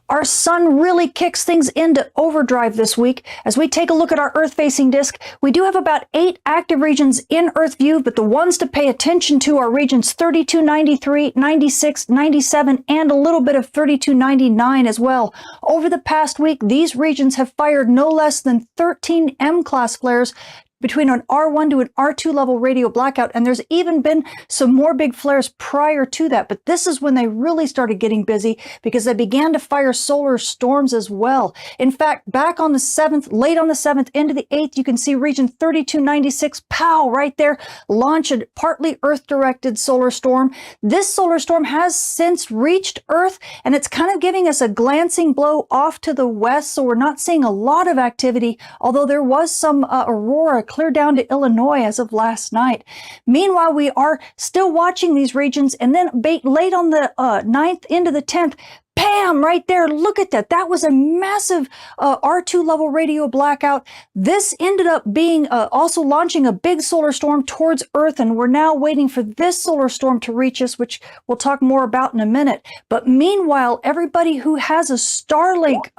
Our sun really kicks things into overdrive this week. As we take a look at our Earth-facing disk, we do have about 8 active regions in Earth view, but the ones to pay attention to are regions 3293, 96, 97, and a little bit of 3299 as well. Over the past week, these regions have fired no less than 13 M-class flares between an R1 to an R2 level radio blackout, and there's even been some more big flares prior to that, but this is when they really started getting busy because they began to fire solar storms as well. In fact, back on the 7th, late on the 7th into the 8th, you can see region 3296, pow, right there, launch a partly Earth-directed solar storm. This solar storm has since reached Earth, and it's kind of giving us a glancing blow off to the west, so we're not seeing a lot of activity, although there was some aurora clear down to Illinois as of last night. Meanwhile, we are still watching these regions, and then late on the 9th into the 10th, Bam! Right there. Look at that. That was a massive R2 level radio blackout. This ended up being also launching a big solar storm towards Earth, and we're now waiting for this solar storm to reach us, which we'll talk more about in a minute. But meanwhile, everybody who has a Starlink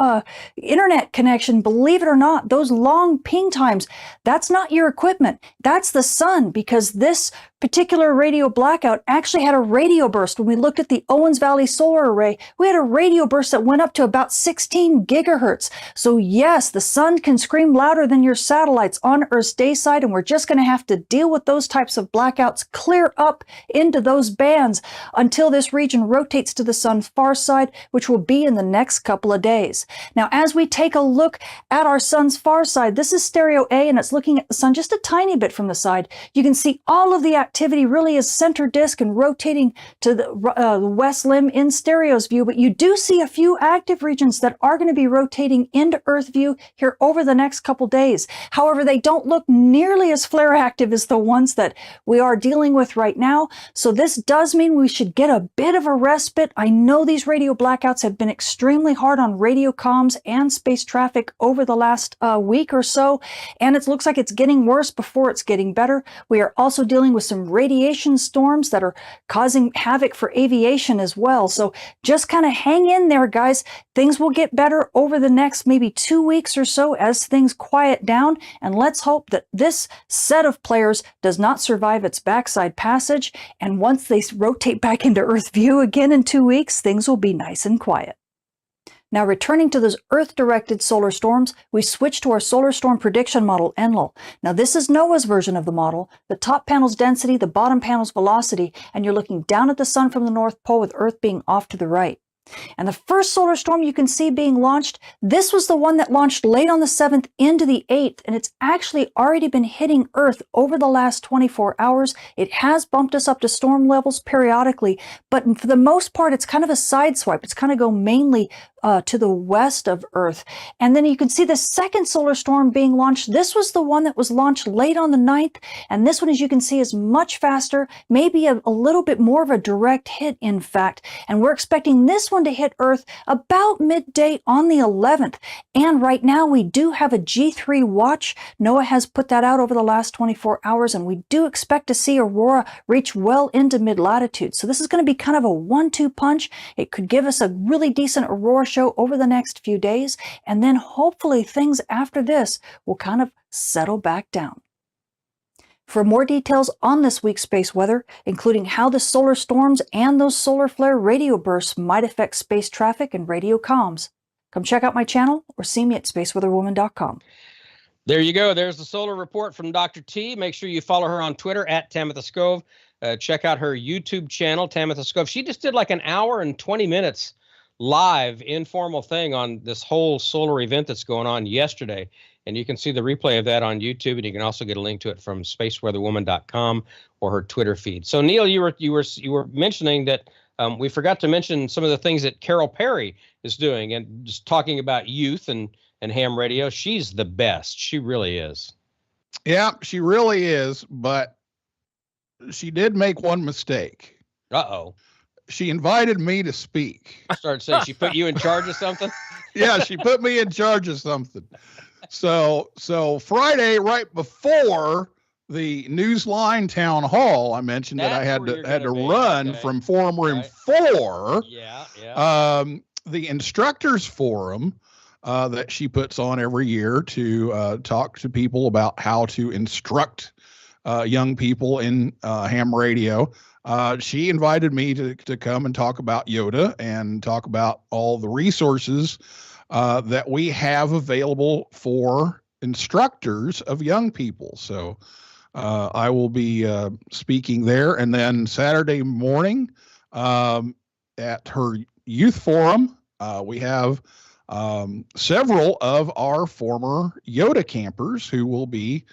internet connection, believe it or not, those long ping times, that's not your equipment. That's the sun, because this particular radio blackout actually had a radio burst. When we looked at the Owens Valley solar array, we had a radio burst that went up to about 16 gigahertz. So yes, the sun can scream louder than your satellites on Earth's day side, and we're just going to have to deal with those types of blackouts clear up into those bands until this region rotates to the sun's far side, which will be in the next couple of days. Now, as we take a look at our sun's far side, this is stereo A, and it's looking at the sun just a tiny bit from the side. You can see all of the activity really is center disk and rotating to the west limb in stereo's view, but you do see a few active regions that are going to be rotating into Earth view here over the next couple days. However, they don't look nearly as flare active as the ones that we are dealing with right now. So this does mean we should get a bit of a respite. I know these radio blackouts have been extremely hard on radio comms and space traffic over the last week or so, and it looks like it's getting worse before it's getting better. We are also dealing with some radiation storms that are causing havoc for aviation as well. So just kind of hang in there, guys. Things will get better over the next maybe 2 weeks or so as things quiet down. And let's hope that this set of players does not survive its backside passage. And once they rotate back into Earth view again in 2 weeks, things will be nice and quiet. Now, returning to those Earth-directed solar storms, we switch to our solar storm prediction model, Enlil. Now, this is NOAA's version of the model. The top panel's density, the bottom panel's velocity, and you're looking down at the sun from the North Pole with Earth being off to the right. And the first solar storm you can see being launched, this was the one that launched late on the 7th into the 8th, and it's actually already been hitting Earth over the last 24 hours. It has bumped us up to storm levels periodically, but for the most part, it's kind of a side swipe. It's kind of go mainly to the west of Earth. And then you can see the second solar storm being launched. This was the one that was launched late on the 9th. And this one, as you can see, is much faster, maybe a little bit more of a direct hit, in fact. And we're expecting this one to hit Earth about midday on the 11th. And right now we do have a G3 watch. NOAA has put that out over the last 24 hours, and we do expect to see aurora reach well into mid-latitude. So this is going to be kind of a 1-2 punch. It could give us a really decent aurora show over the next few days, and then hopefully things after this will kind of settle back down. For more details on this week's space weather, including how the solar storms and those solar flare radio bursts might affect space traffic and radio comms, come check out my channel or see me at spaceweatherwoman.com. There you go. There's the solar report from Dr. T. Make sure you follow her on Twitter at Tamitha Skov. Check out her YouTube channel, Tamitha Skov. She just did like an hour and 20 minutes live informal thing on this whole solar event that's going on yesterday. And you can see the replay of that on YouTube, and you can also get a link to it from spaceweatherwoman.com or her Twitter feed. So Neil, you were mentioning that we forgot to mention some of the things that Carol Perry is doing, and just talking about youth and ham radio. She's the best. She really is. Yeah, she really is, but she did make one mistake. Uh-oh. She invited me to speak. I started saying she put you in charge of something. Yeah, she put me in charge of something. So Friday, right before the Newsline town hall, I mentioned that I had to run from forum room 4. Yeah. The instructors forum that she puts on every year to talk to people about how to instruct young people in ham radio. She invited me to come and talk about Yoda and talk about all the resources that we have available for instructors of young people. So I will be speaking there. And then Saturday morning at her youth forum, we have several of our former Yoda campers who will be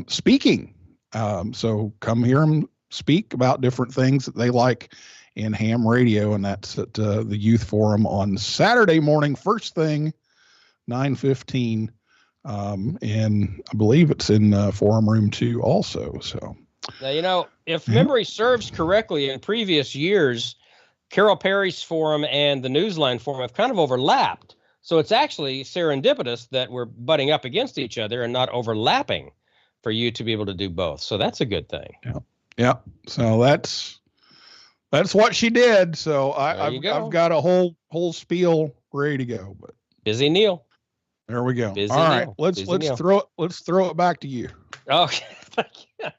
speaking. So come hear them speak about different things that they like in ham radio, and that's at the youth forum on Saturday morning, first thing, 9:15, and I believe it's in forum room 2 also. So now, if memory serves correctly, in previous years, Carol Perry's forum and the Newsline forum have kind of overlapped. So it's actually serendipitous that we're butting up against each other and not overlapping for you to be able to do both. So that's a good thing. Yeah. So that's what she did. So I've got a whole spiel ready to go. But busy Neil. There we go. Busy All right, Neil. let's throw it back to you. Okay,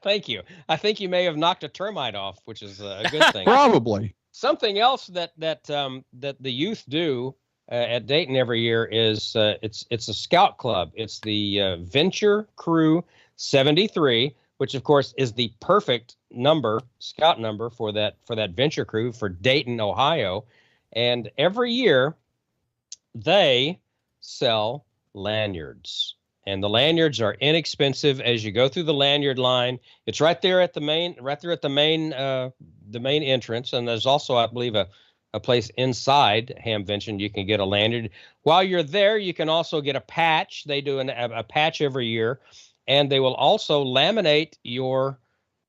thank you. I think you may have knocked a termite off, which is a good thing. Probably. Something else that the youth do at Dayton every year is it's a scout club. It's the Venture Crew 73, which of course is the perfect scout number for that Venture Crew for Dayton, Ohio. And every year they sell lanyards. And the lanyards are inexpensive as you go through the lanyard line. It's right there at the main entrance. And there's also, I believe, a place inside Hamvention you can get a lanyard. While you're there, you can also get a patch. They do a patch every year, and they will also laminate your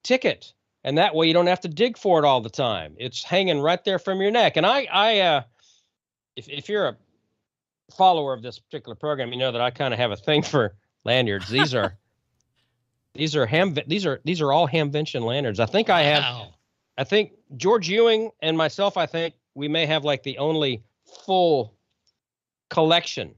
ticket. And that way you don't have to dig for it all the time. It's hanging right there from your neck. And if you're a follower of this particular program, you know that I kind of have a thing for lanyards. These are all Hamvention lanyards. I think George Ewing and myself, I think we may have like the only full collection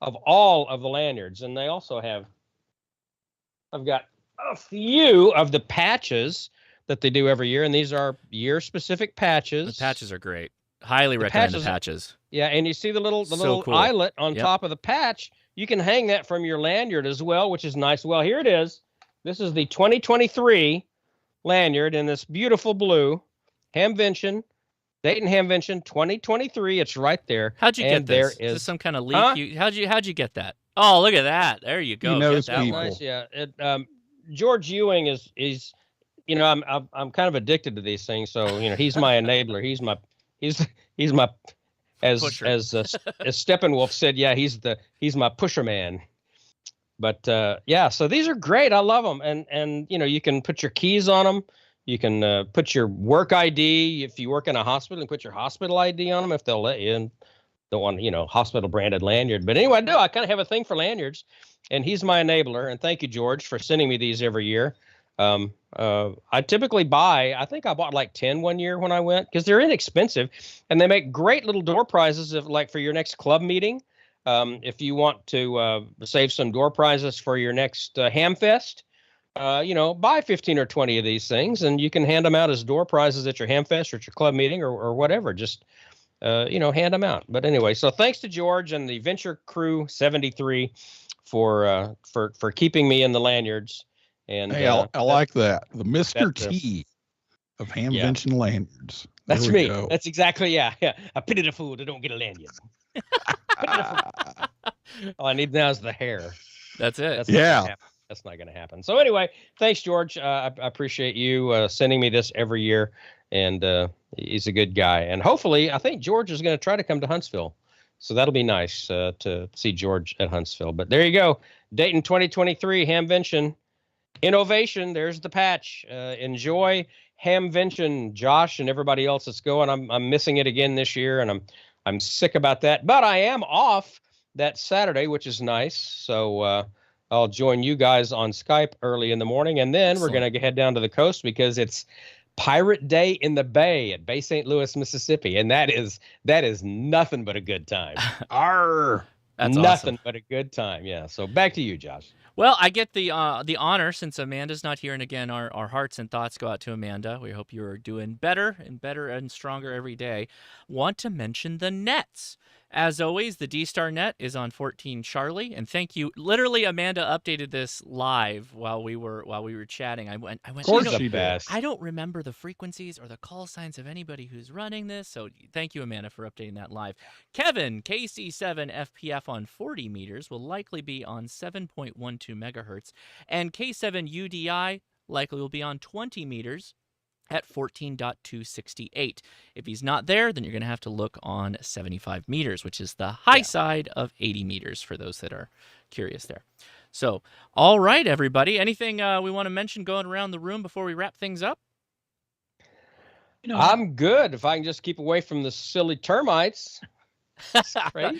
of all of the lanyards. And they also I've got a few of the patches that they do every year, and these are year-specific patches. The patches are great. Highly recommend the patches. Yeah, and you see the little cool. eyelet on top of the patch. You can hang that from your lanyard as well, which is nice. Well, here it is. This is the 2023 lanyard in this beautiful blue Hamvention, Dayton Hamvention 2023. It's right there. How'd you get this? Is this some kind of leak? How'd you get that? Oh, look at that. There you go. He knows get that people. one. Nice, yeah. George Ewing is I'm kind of addicted to these things. So he's my enabler. He's my as Pusher. as Steppenwolf said, yeah, he's my pusher man. But yeah, so these are great. I love them, and you can put your keys on them. You can put your work ID if you work in a hospital, and put your hospital ID on them if they'll let you. And don't want hospital branded lanyard. But anyway, I kind of have a thing for lanyards, and he's my enabler. And thank you, George, for sending me these every year. I typically I think I bought like 10 one year when I went, because they're inexpensive, and they make great little door prizes for your next club meeting. If you want to save some door prizes for your next Hamfest, buy 15 or 20 of these things, and you can hand them out as door prizes at your Hamfest or at your club meeting or whatever. Just hand them out. But anyway, so thanks to George and the Venture Crew 73 for keeping me in the lanyards. And hey, I like that. The Mr. T of Hamvention lanyards. That's me. Go. That's exactly, yeah. I pity the fool that don't get a lanyard. All I need now is the hair. That's it. That's not going to happen. So anyway, thanks, George. I appreciate you sending me this every year, and he's a good guy. And hopefully, I think George is going to try to come to Huntsville. So that'll be nice to see George at Huntsville. But there you go. Dayton 2023 Hamvention. Innovation. There's the patch. Enjoy Hamvention, Josh, and everybody else that's going. I'm missing it again this year, and I'm sick about that. But I am off that Saturday, which is nice. So I'll join you guys on Skype early in the morning, and then we're going to head down to the coast because it's Pirate Day in the Bay at Bay St. Louis, Mississippi, and that is nothing but a good time. That's nothing awesome. But a good time. Yeah. So back to you, Josh. Well, I get the honor since Amanda's not here, and again, our hearts and thoughts go out to Amanda. We hope you are doing better and stronger every day. Want to mention the nets. As always, the D-Star net is on 14 Charlie, and thank you. Literally, Amanda updated this live while we were chatting. I went. Of course, she does. I don't remember the frequencies or the call signs of anybody who's running this, so thank you, Amanda, for updating that live. Kevin, KC7 FPF on 40 meters will likely be on 7.12 megahertz, and K7 UDI likely will be on 20 meters at 14.268. If he's not there, then you're going to have to look on 75 meters, which is the high side of 80 meters for those that are curious there. So, all right, everybody. Anything we want to mention going around the room before we wrap things up? I'm good if I can just keep away from the silly termites.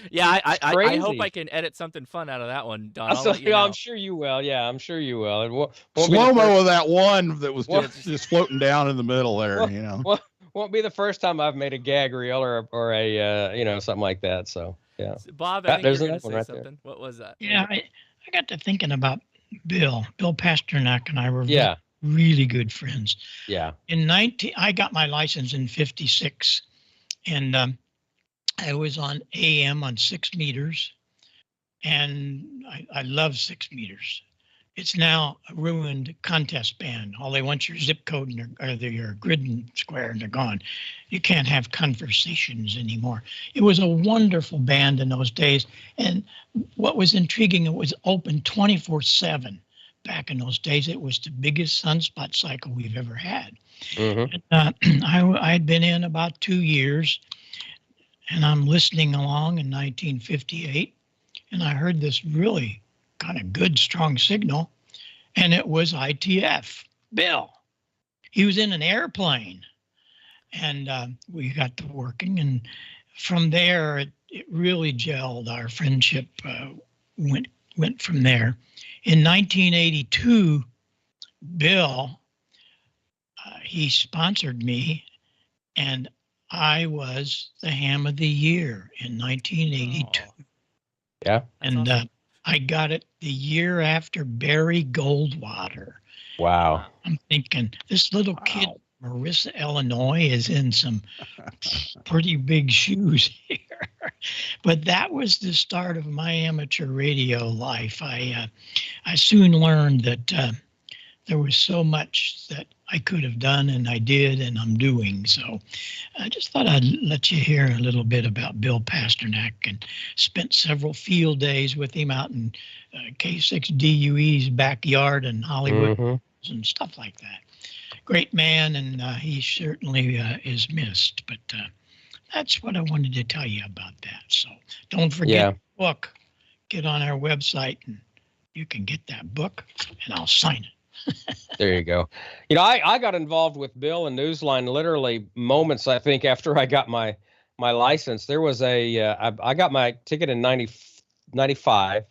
Yeah, I crazy. hope I can edit something fun out of that one, Don. I'll So, let you know. I'm sure you will. Yeah, I'm sure you will. It won't be the Slow-mo of that one that was just floating down in the middle there, won't be the first time I've made a gag reel or a something like that. So, yeah. Bob, I think there's you're going to another say one right something. What was that? Yeah, I got to thinking about Bill Pasternak, and I were Yeah. really good friends. Yeah. I got my license in 56, and I was on AM on 6 meters, and I love 6 meters. It's now a ruined contest band. All they want your zip code or your grid and square, and they're gone. You can't have conversations anymore. It was a wonderful band in those days, and what was intriguing, it was open 24/7. Back in those days, it was the biggest sunspot cycle we've ever had. Mm-hmm. And, I had been in about 2 years, and I'm listening along in 1958, and I heard this really kind of good, strong signal, and it was ITF, Bill. He was in an airplane, and we got to working, and from there, it really gelled. Our friendship went from there. In 1982, Bill, he sponsored me, and I was the Ham of the Year in 1982. Oh. Yeah. And awesome. I got it the year after Barry Goldwater. Wow. I'm thinking, this little kid, Marissa, Illinois, is in some pretty big shoes here. But that was the start of my amateur radio life. I soon learned that there was so much that I could have done, and I did, and I'm doing. So I just thought I'd let you hear a little bit about Bill Pasternak, and spent several field days with him out in K6DUE's backyard in Hollywood and stuff like that. Great man, and he certainly is missed. But that's what I wanted to tell you about that. So don't forget the book. Get on our website, and you can get that book, and I'll sign it. There you go. I got involved with Bill and Newsline literally moments, I think, after I got my license. There was I got my ticket in 95,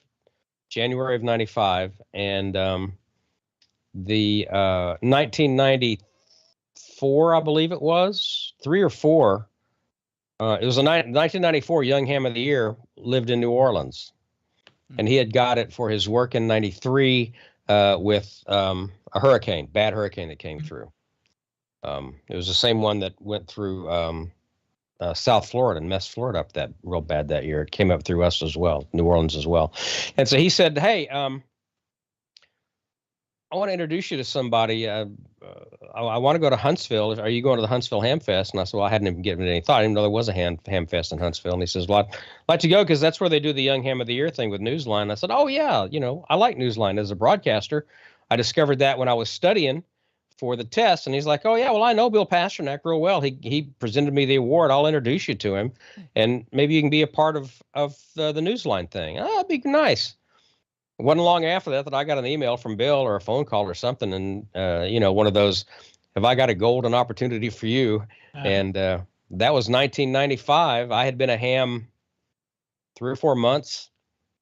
January of 95, and the 1994, I believe it was, 3 or 4. It was a 1994 Young Ham of the Year lived in New Orleans, and he had got it for his work in 93 with a bad hurricane that came through. It was the same one that went through South Florida and messed Florida up real bad that year. It came up through us as well, New Orleans as well. And so he said, "Hey, I want to introduce you to somebody. I want to go to Huntsville. Are you going to the Huntsville Ham Fest?" And I said, "Well, I hadn't even given it any thought. I didn't know there was a ham fest in Huntsville." And he says, "Well, I'd like to go because that's where they do the Young Ham of the Year thing with Newsline." I said, "Oh, yeah. I like Newsline as a broadcaster. I discovered that when I was studying for the test." And he's like, "Oh, yeah, well, I know Bill Pasternak real well. He presented me the award. I'll introduce you to him, and maybe you can be a part of the Newsline thing." "Oh, that'd be nice." It wasn't long after that I got an email from Bill or a phone call or something, and one of those, "Have I got a golden opportunity for you?" And that was 1995. I had been a ham 3 or 4 months.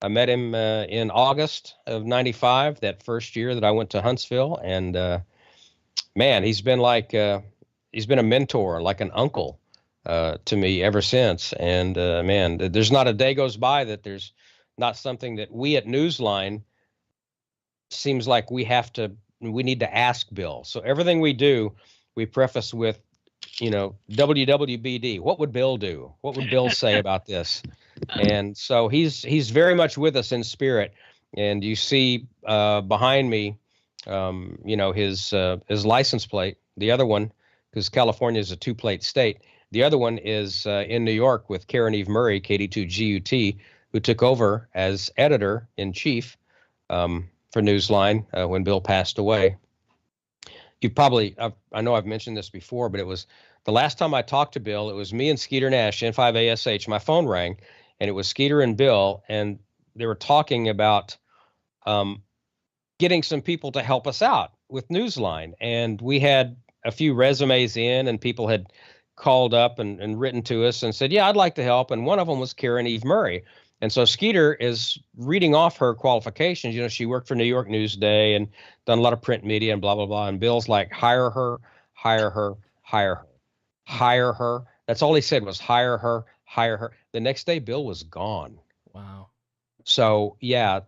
I met him in August of 95, that first year that I went to Huntsville, and man, he's been a mentor, like an uncle to me ever since. And man, there's not a day goes by that there's not something that we at Newsline seems like we need to ask Bill. So everything we do, we preface with, WWBD. What would Bill do? What would Bill say about this? And so he's very much with us in spirit. And you see behind me, his license plate. The other one, because California is a 2-plate state. The other one is in New York with Karen Eve Murray, KD2GUT, who took over as editor-in-chief for Newsline when Bill passed away. I know I've mentioned this before, but it was the last time I talked to Bill, it was me and Skeeter Nash, N5ASH. My phone rang, and it was Skeeter and Bill, and they were talking about getting some people to help us out with Newsline. And we had a few resumes in, and people had called up and written to us and said, yeah, I'd like to help. And one of them was Karen Eve Murray. And so Skeeter is reading off her qualifications. You know, she worked for New York Newsday and done a lot of print media and blah, blah, blah. And Bill's like, hire her, hire her, hire her, hire her. That's all he said was hire her, hire her. The next day, Bill was gone. Wow. So, yeah,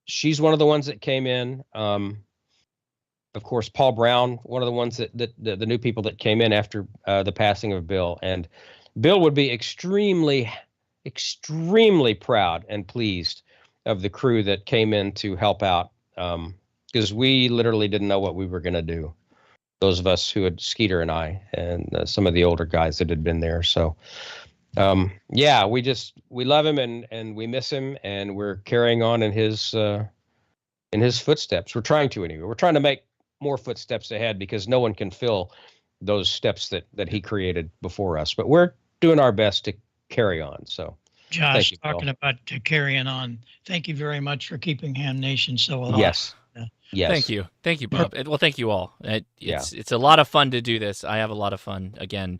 she's one of the ones that came in. Of course, Paul Brown, one of the ones that the new people that came in after the passing of Bill. And Bill would be extremely proud and pleased of the crew that came in to help out, because we literally didn't know what we were going to do. Those of us who had, Skeeter and I, and some of the older guys that had been there. So, yeah, we love him and we miss him, and we're carrying on in his footsteps. We're trying to anyway. We're trying to make more footsteps ahead because no one can fill those steps that he created before us. But we're doing our best to carry on. So, Josh, talking about carrying on, thank you very much for keeping Ham Nation so alive. Yes. Yes. Thank you, Bob. Well, thank you all. It's a lot of fun to do this. I have a lot of fun. Again,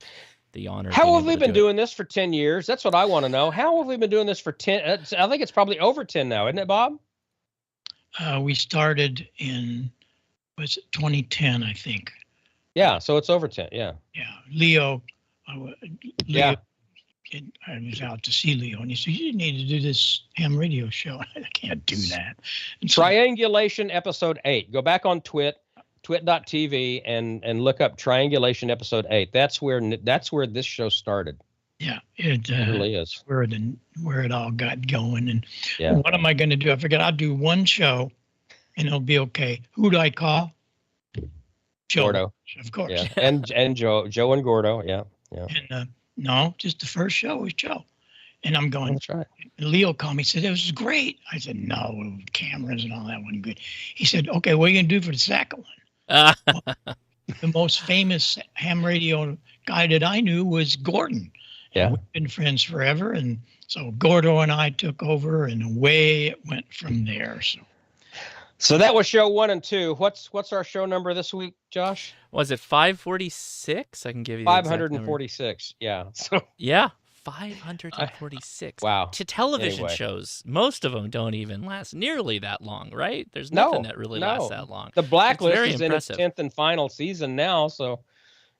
the honor. How have we been doing this for 10 years? That's what I want to know. How have we been doing this for 10? I think it's probably over 10 now, isn't it, Bob? We started in, was it 2010, I think. Yeah, so it's over 10. Yeah. Yeah, Leo. Yeah. I was out to see Leo, and he said, "You need to do this ham radio show." I can't do that. And so, Triangulation episode 8. Go back on twit.tv and look up Triangulation episode 8. That's where this show started. Yeah, it really is where it all got going. And yeah. What am I going to do? I forget. I'll do one show, and it'll be okay. Who do I call? Joe, Gordo, of course. Yeah, and Joe and Gordo. Yeah, yeah. And no, just the first show was Joe. And I'm going, that's right. And Leo called me, said, it was great. I said, no, cameras and all that wasn't good. He said, okay, what are you going to do for the second one? Well, the most famous ham radio guy that I knew was Gordon. Yeah. And we've been friends forever. And so Gordo and I took over, and away it went from there. So that was show 1 and 2. What's our show number this week, Josh? Was it 546? I can give you the 546. Yeah. So yeah, 546. Wow. To television shows, most of them don't even last nearly that long, right? There's nothing that really lasts that long. The Blacklist is in its 10th and final season now. So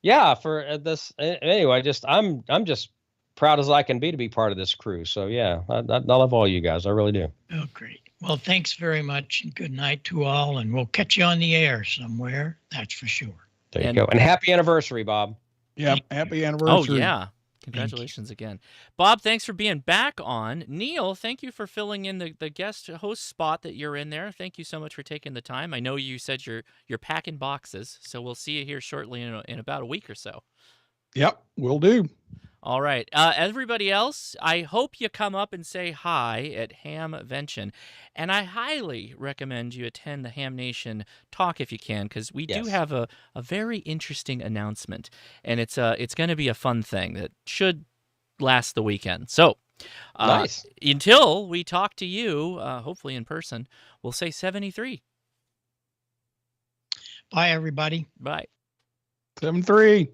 yeah, for this anyway, I'm just proud as I can be to be part of this crew. So yeah, I love all you guys. I really do. Oh, great. Well, thanks very much, and good night to all, and we'll catch you on the air somewhere, that's for sure. There you go. And happy anniversary, Bob. Yeah, happy anniversary. Oh, yeah. Congratulations again. Bob, thanks for being back on. Neil, thank you for filling in the guest host spot that you're in there. Thank you so much for taking the time. I know you said you're packing boxes, so we'll see you here shortly in about a week or so. Yep, will do. All right. Everybody else, I hope you come up and say hi at Hamvention. And I highly recommend you attend the Ham Nation talk if you can, because we do have a very interesting announcement. And it's going to be a fun thing that should last the weekend. So nice. Until we talk to you, hopefully in person, we'll say 73. Bye, everybody. Bye. 73.